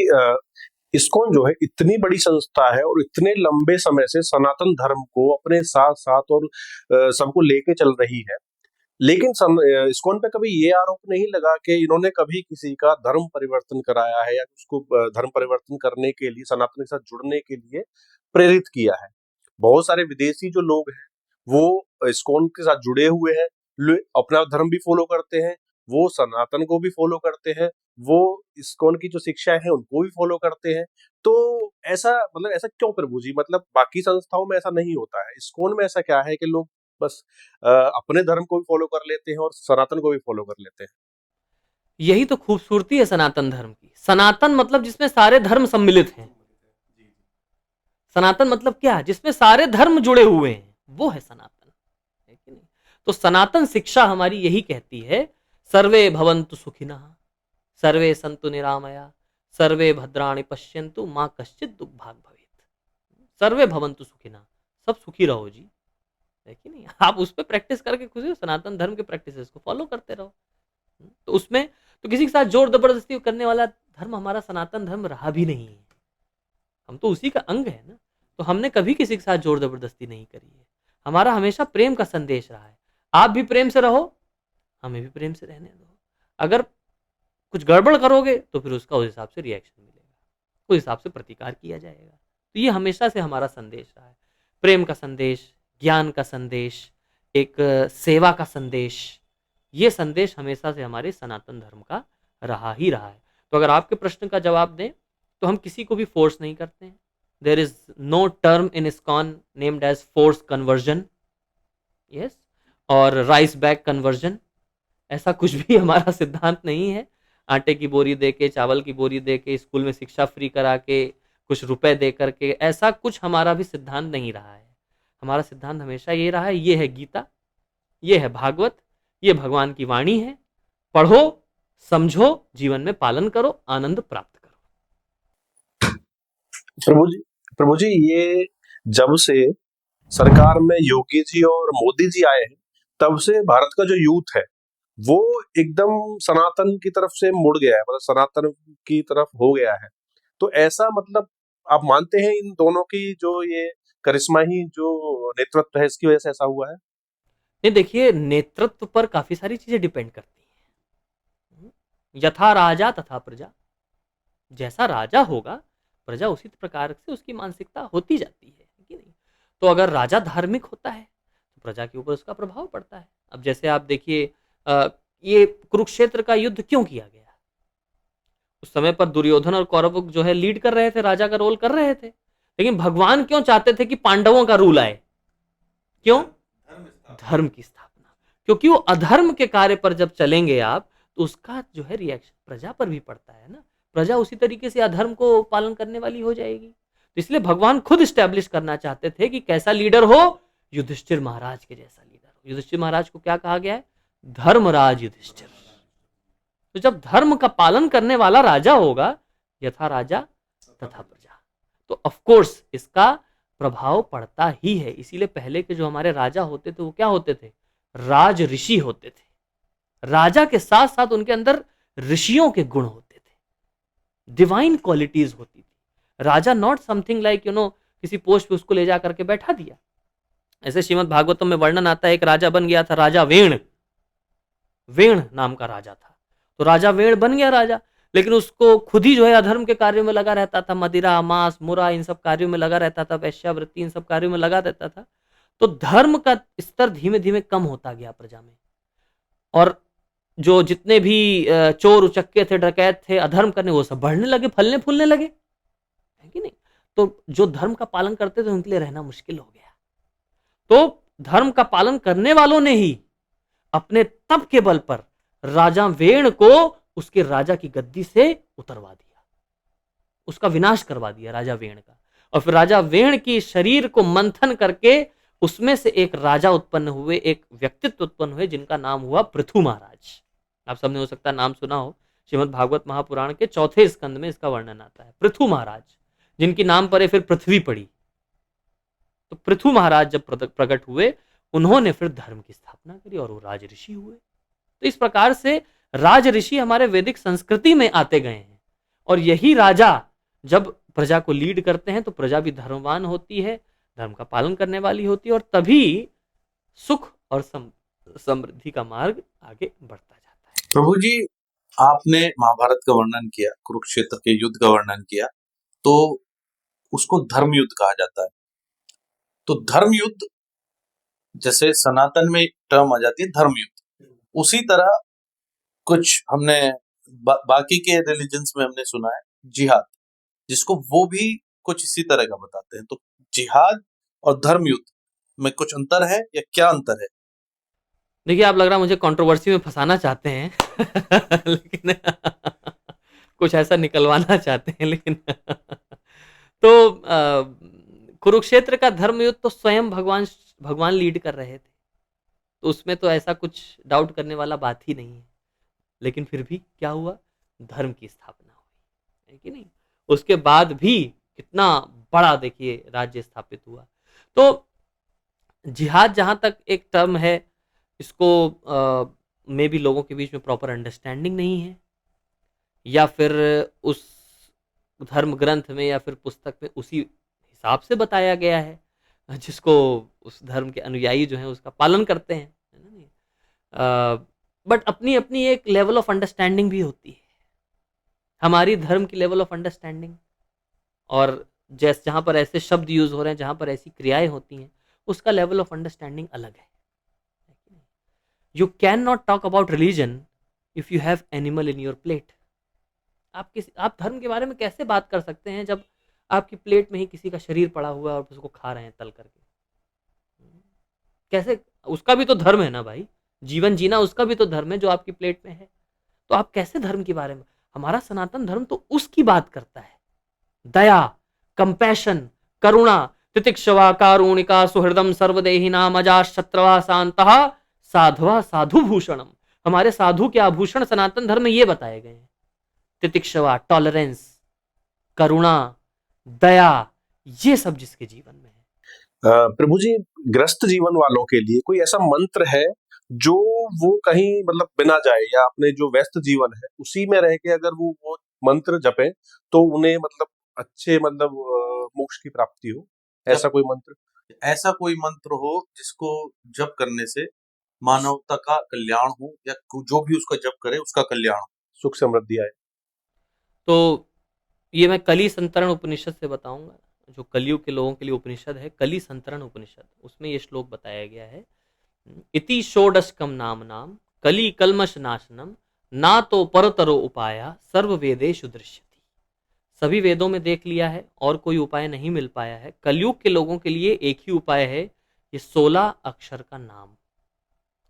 इस्कॉन जो है इतनी बड़ी संस्था है और इतने लंबे समय से सनातन धर्म को अपने साथ साथ और सबको लेके चल रही है, लेकिन इस्कॉन पे कभी ये आरोप नहीं लगा कि इन्होंने कभी किसी का धर्म परिवर्तन कराया है या उसको धर्म परिवर्तन करने के लिए, सनातन के साथ जुड़ने के लिए प्रेरित किया है। बहुत सारे विदेशी जो लोग हैं वो इस्कॉन के साथ जुड़े हुए हैं, अपना धर्म भी फॉलो करते हैं, वो सनातन को भी फॉलो करते हैं, वो इस्कॉन की जो शिक्षा है उनको भी फॉलो करते हैं। तो ऐसा मतलब ऐसा क्यों प्रभु जी? मतलब बाकी संस्थाओं में ऐसा नहीं होता है, इस्कॉन में ऐसा क्या है कि लोग बस अपने धर्म को भी फॉलो कर लेते हैं और सनातन को भी फॉलो कर लेते हैं? यही तो खूबसूरती है सनातन धर्म की। सनातन मतलब जिसमें सारे धर्म सम्मिलित हैं। सनातन मतलब क्या? जिसमें सारे धर्म जुड़े हुए हैं, वो है सनातन, है कि नहीं? तो सनातन शिक्षा हमारी यही कहती है, सर्वे भवन्तु सुखिनः, सर्वे सन्तु निरामया, सर्वे भद्राणि पश्यन्तु, माँ कश्चित दुख भाग भवेत्। सर्वे भवन्तु सुखिनः, सब सुखी रहो जी, है कि नहीं? आप उस पर प्रैक्टिस करके खुश हो, सनातन धर्म के प्रैक्टिसेस को फॉलो करते रहो। तो उसमें तो किसी के साथ जोर जबरदस्ती करने वाला धर्म हमारा सनातन धर्म रहा भी नहीं है। हम तो उसी का अंग है ना। तो हमने कभी किसी के साथ जोर जबरदस्ती नहीं करी है। हमारा हमेशा प्रेम का संदेश रहा है। आप भी प्रेम से रहो, हमें भी प्रेम से रहने दो। अगर कुछ गड़बड़ करोगे तो फिर उसका उस हिसाब से रिएक्शन मिलेगा, उस हिसाब से प्रतिकार किया जाएगा। तो ये हमेशा से हमारा संदेश रहा है, प्रेम का संदेश, ज्ञान का संदेश, एक सेवा का संदेश। ये संदेश हमेशा से हमारे सनातन धर्म का रहा ही रहा है। तो अगर आपके प्रश्न का जवाब दें तो हम किसी को भी फोर्स नहीं करते हैं। There is no term in ISKCON named as force conversion, yes, और राइस बैग कन्वर्जन। ऐसा कुछ भी हमारा सिद्धांत नहीं है। आटे की बोरी दे के, चावल की बोरी दे के, स्कूल में शिक्षा फ्री करा के, कुछ रुपए दे करके, ऐसा कुछ हमारा भी सिद्धांत नहीं रहा है। हमारा सिद्धांत हमेशा ये रहा है, ये है गीता, ये है भागवत, ये भगवान की वाणी है। पढ़ो, समझो, जीवन में पालन करो, आनंद प्राप्त करो। प्रभु जी, ये जब से सरकार में योगी जी और मोदी जी आए हैं, तब से भारत का जो यूथ है वो एकदम सनातन की तरफ से मुड़ गया है, मतलब सनातन की तरफ हो गया है। तो ऐसा मतलब आप मानते हैं इन दोनों की जो ये करिश्मा ही जो नेतृत्व है इसकी वजह से ऐसा हुआ है? नहीं, देखिए, नेतृत्व पर काफी सारी चीजें डिपेंड करती हैं। यथा राजा तथा प्रजा, जैसा राजा होगा प्रजा उसी प्रकार से उसकी मानसिकता होती जाती है कि नहीं? तो अगर राजा धार्मिक होता है तो प्रजा के ऊपर उसका प्रभाव पड़ता है। अब जैसे आप देखिए, ये कुरुक्षेत्र का युद्ध क्यों किया गया? उस समय पर दुर्योधन और कौरव जो है लीड कर रहे थे, राजा का रोल कर रहे थे, लेकिन भगवान क्यों चाहते थे कि पांडवों का रूल आए? क्यों? धर्म की स्थापना। क्योंकि वो अधर्म के कार्य पर जब चलेंगे आप, तो उसका जो है रिएक्शन प्रजा पर भी पड़ता है ना। प्रजा उसी तरीके से अधर्म को पालन करने वाली हो जाएगी। तो इसलिए भगवान खुद स्टैब्लिश करना चाहते थे कि कैसा लीडर हो? युधिष्ठिर महाराज के जैसा लीडर हो। युधिष्ठिर महाराज को क्या कहा गया है? धर्मराज युधिष्ठिर। तो जब धर्म का पालन करने वाला राजा होगा, यथा राजा तथा प्रजा, तो ऑफ कोर्स इसका प्रभाव पड़ता ही है। इसीलिए पहले के जो हमारे राजा होते थे वो क्या होते थे? राज ऋषि होते थे। राजा के साथ साथ उनके अंदर ऋषियों के गुण होते थे, डिवाइन क्वालिटीज होती थी। राजा नॉट समथिंग लाइक किसी पोस्ट पे उसको ले जा करके बैठा दिया। ऐसे श्रीमद् भागवतम में वर्णन आता है, एक राजा बन गया था, राजा वेण। वेण नाम का राजा था। तो राजा वेण बन गया राजा, लेकिन उसको खुद ही जो है अधर्म के कार्यों में लगा रहता था, मदिरा मांस मुरा इन सब कार्यों में लगा रहता था, वैश्यावृत्ति इन सब कार्यों में लगा रहता था। तो धर्म का स्तर धीमे धीमे कम होता गया प्रजा में, और जो जितने भी चोर उचक्के थे, डकैत थे, अधर्म करने, वो सब बढ़ने लगे, फलने फूलने लगे, है कि नहीं? तो जो धर्म का पालन करते थे उनके लिए रहना मुश्किल हो गया। तो धर्म का पालन करने वालों ने ही अपने तप के बल पर राजा वेण को उसके राजा की गद्दी से उतरवा दिया, उसका विनाश करवा दिया राजा वेण का। और फिर राजा वेण की शरीर को मंथन करके उसमें से एक राजा उत्पन्न हुए, एक व्यक्तित्व उत्पन्न हुए, जिनका नाम हुआ पृथु महाराज। आप सबने हो सकता है नाम सुना हो, श्रीमद् भागवत महापुराण के 4थे स्कंद में इसका वर्णन आता है। पृथु महाराज, जिनकी नाम पर फिर पृथ्वी पड़ी। तो पृथु महाराज जब प्रकट हुए, उन्होंने फिर धर्म की स्थापना करी और वो राज ऋषि हुए। तो इस प्रकार से राज ऋषि हमारे वैदिक संस्कृति में आते गए हैं, और यही राजा जब प्रजा को लीड करते हैं तो प्रजा भी धर्मवान होती है, धर्म का पालन करने वाली होती है, और तभी सुख और समृद्धि का मार्ग आगे बढ़ता जाता है। प्रभु जी, आपने महाभारत का वर्णन किया, कुरुक्षेत्र के युद्ध का वर्णन किया, तो उसको धर्म युद्ध कहा जाता है। तो धर्म युद्ध, जैसे सनातन में टर्म आ जाती है धर्म युद्ध, उसी तरह कुछ हमने बाकी के रिलीजन्स में हमने सुना है जिहाद, जिसको वो भी कुछ इसी तरह का बताते हैं। तो जिहाद और धर्म युद्ध में कुछ अंतर है या क्या अंतर है? देखिए, आप लग रहा है मुझे कंट्रोवर्सी में फंसाना चाहते हैं लेकिन कुछ ऐसा निकलवाना चाहते हैं, लेकिन तो कुरुक्षेत्र का धर्म युद्ध तो स्वयं भगवान लीड कर रहे थे, तो उसमें तो ऐसा कुछ डाउट करने वाला बात ही नहीं है। लेकिन फिर भी क्या हुआ? धर्म की स्थापना हुई, है कि नहीं? उसके बाद भी कितना बड़ा देखिए राज्य स्थापित हुआ। तो जिहाद जहां तक एक टर्म है, इसको में भी लोगों के बीच में प्रॉपर अंडरस्टैंडिंग नहीं है, या फिर उस धर्म ग्रंथ में या फिर पुस्तक में उसी हिसाब से बताया गया है, जिसको उस धर्म के अनुयायी जो हैं उसका पालन करते हैं, है ना? बट अपनी अपनी एक लेवल ऑफ अंडरस्टैंडिंग भी होती है। हमारी धर्म की लेवल ऑफ अंडरस्टैंडिंग और जहां पर ऐसे शब्द यूज हो रहे हैं, जहां पर ऐसी क्रियाएं होती हैं, उसका लेवल ऑफ अंडरस्टैंडिंग अलग है। You can not talk about religion if you have animal in your plate. आप धर्म के बारे में कैसे बात कर सकते हैं जब आपकी प्लेट में ही किसी का शरीर पड़ा हुआ है और उसको खा रहे हैं तल करके? कैसे? उसका भी तो धर्म है ना भाई, जीवन जीना उसका भी तो धर्म है जो आपकी प्लेट में है। तो आप कैसे धर्म के बारे में? हमारा सनातन धर्म तो उसकी बात करता है, दया, कंपैशन, करुणा, तितिक्षवा, कारुणिका, सुहृदम, सर्वदेहिनाम, अजात शत्रवा, शांतः, साधवा, साधु भूषणम। हमारे साधु के आभूषण सनातन धर्म में ये बताए गए हैं। तितिक्षवा, टॉलरेंस, करुणा, दया, ये सब जिसके जीवन में है। प्रभु जी, ग्रस्त जीवन वालों के लिए कोई ऐसा मंत्र है जो वो कहीं मतलब बिना जाए, या अपने जो व्यस्त जीवन है उसी में रह के अगर वो मंत्र जपे तो उन्हें मतलब अच्छे मोक्ष की प्राप्ति हो? ऐसा कोई मंत्र? ऐसा कोई मंत्र हो जिसको जप करने से मानवता का कल्याण हो, या जो भी उसका जप करे उसका कल्याण हो, सुख समृद्धि आए। तो ये मैं कली संतरण उपनिषद से बताऊंगा, जो कलियुग के लोगों के लिए उपनिषद है, कली संतरण उपनिषद, उसमें ये श्लोक बताया गया है। इति षोडशकम नाम नाम कली कल्मश नाशनम ना तो परतरो उपाया सर्व वेदेषु दृश्यति। सभी वेदों में देख लिया है और कोई उपाय नहीं मिल पाया है। कलयुग के लोगों के लिए एक ही उपाय है, ये 16 अक्षर का नाम,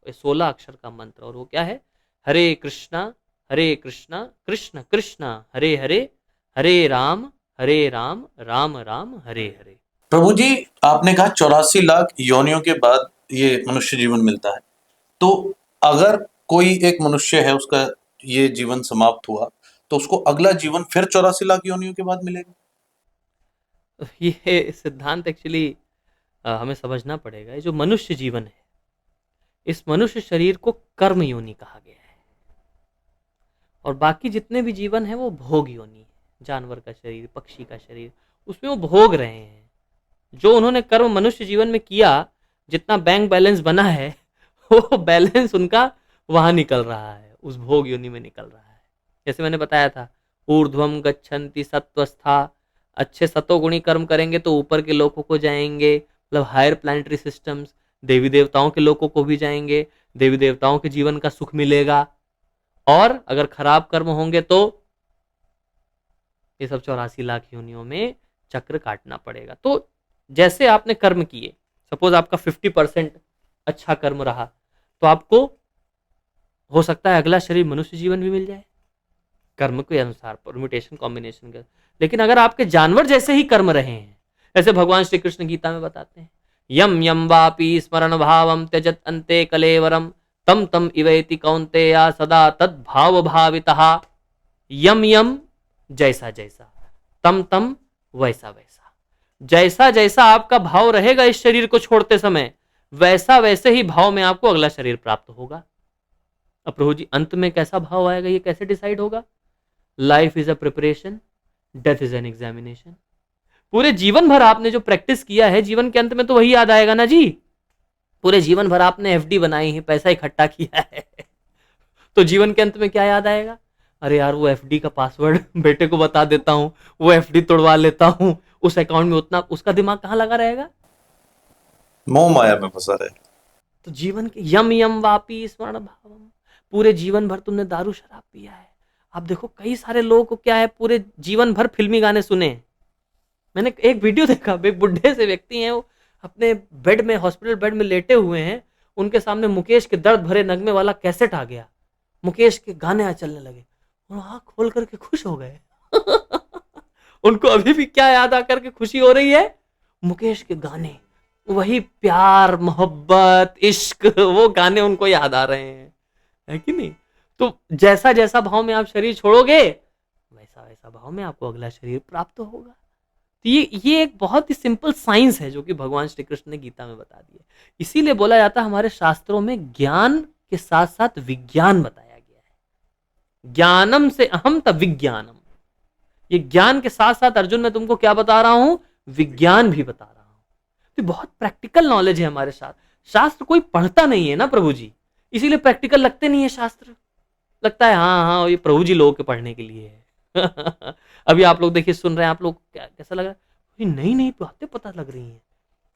ये 16 अक्षर का मंत्र। और वो क्या है? हरे कृष्णा कृष्ण कृष्ण हरे हरे, हरे राम राम राम हरे हरे। प्रभु जी, आपने कहा 84 लाख योनियों के बाद ये मनुष्य जीवन मिलता है, तो अगर कोई एक मनुष्य है, उसका ये जीवन समाप्त हुआ, तो उसको अगला जीवन फिर 84 लाख योनियों के बाद मिलेगा? ये सिद्धांत एक्चुअली हमें समझना पड़ेगा। ये जो मनुष्य जीवन है, इस मनुष्य शरीर को कर्म योनि कहा गया है, और बाकी जितने भी जीवन है वो भोग योनि है। जानवर का शरीर, पक्षी का शरीर, उसमें वो भोग रहे हैं। जो उन्होंने कर्म मनुष्य जीवन में किया, जितना बैंक बैलेंस बना है वो बैलेंस उनका वहां निकल रहा है, उस भोग योनि में निकल रहा है। जैसे मैंने बताया था, ऊर्ध्वम गच्छन्ति सत्वस्था, अच्छे सतोगुणी कर्म करेंगे तो ऊपर के लोगों को जाएंगे, मतलब हायर प्लानिटरी सिस्टम्स, देवी देवताओं के लोगों को भी जाएंगे, देवी देवताओं के जीवन का सुख मिलेगा। और अगर खराब कर्म होंगे तो ये सब 84 लाख योनियों में चक्र काटना पड़ेगा। तो जैसे आपने कर्म किए, सपोज आपका 50% अच्छा कर्म रहा, तो आपको हो सकता है अगला शरीर मनुष्य जीवन भी मिल जाए कर्म के अनुसार, परम्यूटेशन कॉम्बिनेशन के। लेकिन अगर आपके जानवर जैसे ही कर्म रहे हैं, जैसे भगवान श्री कृष्ण गीता में बताते हैं, यम यम वापी स्मरण भावम त्यजत अंते कलेवरम तम तम इवेति कौन्तेया सदा तद भाव भावितः। यम यम जैसा जैसा, तम तम वैसा वैसा। जैसा जैसा आपका भाव रहेगा इस शरीर को छोड़ते समय, वैसा वैसे ही भाव में आपको अगला शरीर प्राप्त होगा। अब प्रभु जी, अंत में कैसा भाव आएगा, ये कैसे डिसाइड होगा? Life is a preparation, death is an examination. पूरे जीवन भर आपने जो प्रैक्टिस किया है, जीवन के अंत में तो वही याद आएगा ना जी। पूरे जीवन भर आपने एफडी बनाई है, पैसा इकट्ठा किया है तो जीवन के अंत में क्या याद आएगा? अरे यार, वो एफडी का पासवर्ड बेटे को बता देता हूं, वो एफडी तोड़वा लेता हूं, उस अकाउंट में उतना। उसका दिमाग कहां लगा रहेगा? मोह माया में फंसा रहे। तो जीवन के यम यम वापी स्मरण भावम, पूरे जीवन भर तुमने दारू शराब पिया है। आप देखो कई सारे लोगों को क्या है, पूरे जीवन भर फिल्मी गाने सुने। मैंने एक वीडियो देखा, एक बुढ़े से व्यक्ति हैं, वो अपने बेड में, हॉस्पिटल बेड में लेटे हुए हैं, उनके सामने मुकेश के दर्द भरे नगमे वाला कैसेट आ गया, मुकेश के गाने चलने लगे, और आँख खोल करके खुश हो गए उनको अभी भी क्या याद आकर के खुशी हो रही है? मुकेश के गाने, वही प्यार मोहब्बत इश्क, वो गाने उनको याद आ रहे हैं, है कि नहीं? तो जैसा जैसा भाव में आप शरीर छोड़ोगे, वैसा वैसा भाव में आपको अगला शरीर प्राप्त होगा। तो ये एक बहुत ही सिंपल साइंस है जो कि भगवान श्री कृष्ण ने गीता में बता दी है। इसीलिए बोला जाता है हमारे शास्त्रों में ज्ञान के साथ साथ विज्ञान बताया गया है। ज्ञानम से अहम तब विज्ञानम। ये ज्ञान के साथ साथ अर्जुन, मैं तुमको क्या बता रहा हूं? विज्ञान भी बता रहा हूं। तो बहुत प्रैक्टिकल नॉलेज है हमारे साथ। शास्त्र कोई पढ़ता नहीं है ना प्रभु जी, इसीलिए प्रैक्टिकल लगते नहीं है शास्त्र। लगता है हाँ हाँ ये प्रभु जी लोगों के पढ़ने के लिए है अभी आप लोग देखिए, सुन रहे हैं आप लोग, क्या कैसा लग रहा है? नई नई बातें पता लग रही हैं।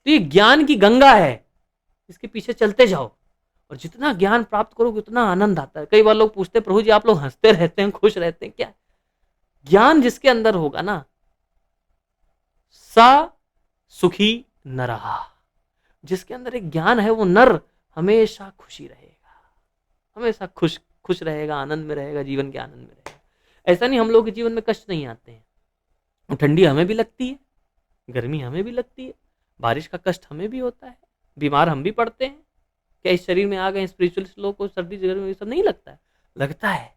तो ये ज्ञान की गंगा है, इसके पीछे चलते जाओ, और जितना ज्ञान प्राप्त करोगे उतना आनंद आता है। कई बार लोग पूछते हैं, प्रभु जी आप लोग हंसते रहते हैं, खुश रहते हैं, क्या? ज्ञान जिसके अंदर होगा ना, सा सुखी नरहा। जिसके अंदर एक ज्ञान है, वो नर हमेशा खुशी रहेगा, हमेशा खुश खुश रहेगा, आनंद में रहेगा, जीवन के आनंद में रहेगा। ऐसा नहीं हम लोग के जीवन में कष्ट नहीं आते हैं। ठंडी हमें भी लगती है, गर्मी हमें भी लगती है, बारिश का कष्ट हमें भी होता है, बीमार हम भी पड़ते हैं। क्या इस शरीर में आ गए स्पिरिचुअलिस्ट लोग को सर्दी गर्मी ये सब नहीं लगता है? लगता है।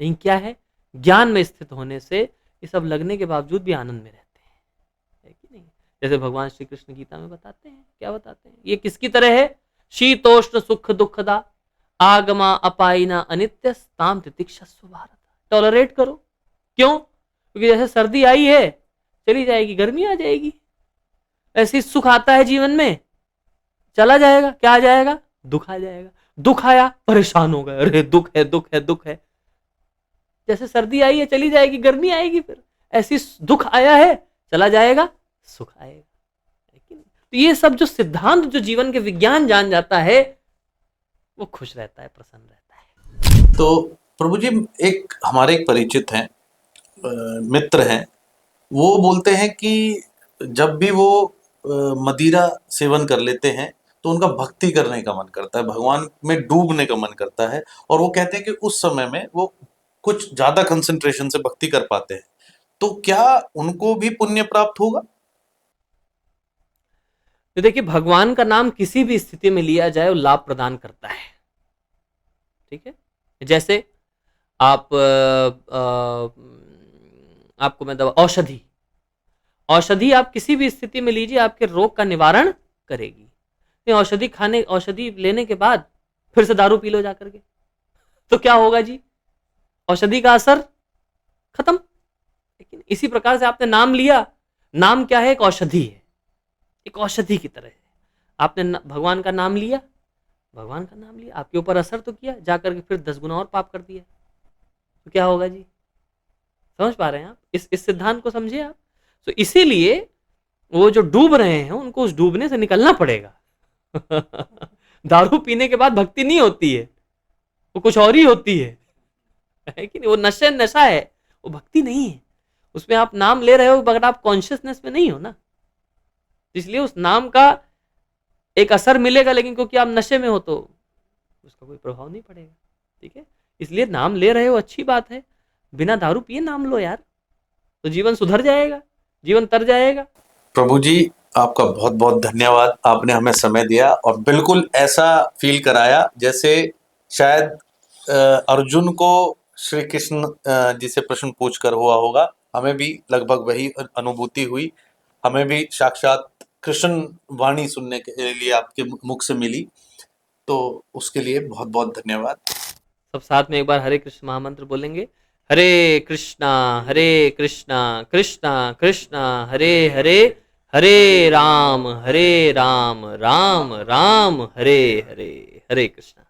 लेकिन क्या है, ज्ञान में स्थित होने से ये सब लगने के बावजूद भी आनंद में रहते हैं, है कि नहीं? जैसे भगवान श्री कृष्ण गीता में बताते हैं, क्या बताते हैं? ये किसकी तरह है? शीतोष्ण सुख दुखदा आगमा अपाइना अनित्य ताम तितिक्षस्व भारत। टॉलरेट करो। क्यों? क्योंकि जैसे सर्दी आई है चली जाएगी, गर्मी आ जाएगी, ऐसे सुख आता है जीवन में, चला जाएगा, क्या आ जाएगा? दुख आ जाएगा। दुख आया, परेशान हो गए, अरे दुख है दुख है दुख है। जैसे सर्दी आई है चली जाएगी, गर्मी आएगी, फिर ऐसी दुख आया है चला जाएगा, सुख आएगा। तो ये सब जो सिद्धांत, जो जीवन के विज्ञान जान जाता है, वो खुश रहता है, प्रसन्न रहता है। तो प्रभु जी, हमारे एक परिचित हैं, मित्र हैं, वो बोलते हैं कि जब भी वो मदिरा सेवन कर लेते हैं तो उनका भक्ति करने का मन करता है, भगवान में डूबने का मन करता है, और वो कहते हैं कि उस समय में वो कुछ ज्यादा कंसंट्रेशन से भक्ति कर पाते हैं। तो क्या उनको भी पुण्य प्राप्त होगा? तो देखिए, भगवान का नाम किसी भी स्थिति में लिया जाए वो लाभ प्रदान करता है। ठीक है, जैसे आप आपको मैं दवा, औषधि, औषधि आप किसी भी स्थिति में लीजिए, आपके रोग का निवारण करेगी। नहीं, औषधि खाने, औषधि लेने के बाद फिर से दारू पी लो जाकर के, तो क्या होगा जी? औषधि का असर खत्म। लेकिन इसी प्रकार से आपने नाम लिया, नाम क्या है? एक औषधि है, एक औषधि की तरह है। आपने भगवान का नाम लिया, भगवान का नाम लिया, आपके ऊपर असर तो किया, जाकर के फिर 10 गुना और पाप कर दिया, तो क्या होगा जी? समझ पा रहे हैं आप? इस सिद्धांत को समझे आप? तो इसीलिए वो जो डूब रहे हैं उनको उस डूबने से निकलना पड़ेगा। दारू पीने के बाद भक्ति नहीं होती है, वो कुछ और ही होती है कि नहीं? वो नशा है, वो भक्ति नहीं है। उसमें आप नाम ले रहे हो मगर आप कॉन्शियसनेस में नहीं हो ना, इसलिए उस नाम का एक असर मिलेगा, लेकिन क्योंकि आप नशे में हो तो उसका कोई प्रभाव नहीं पड़ेगा। ठीक है, इसलिए नाम ले रहे हो अच्छी बात है, बिना दारू पिए नाम लो यार, तो जीवन सुधर जाएगा, जीवन तर जाएगा। प्रभु जी, आपका बहुत बहुत धन्यवाद, आपने हमें समय दिया और बिल्कुल ऐसा फील कराया जैसे शायद अर्जुन को श्री कृष्ण जी से प्रश्न पूछकर हुआ होगा। हमें भी लगभग वही अनुभूति हुई, हमें भी साक्षात कृष्ण वाणी सुनने के लिए आपके मुख से मिली, तो उसके लिए बहुत बहुत धन्यवाद। सब साथ में एक बार हरे कृष्ण महामंत्र बोलेंगे। हरे कृष्णा कृष्णा कृष्णा हरे हरे, हरे राम राम राम हरे हरे, हरे कृष्णा।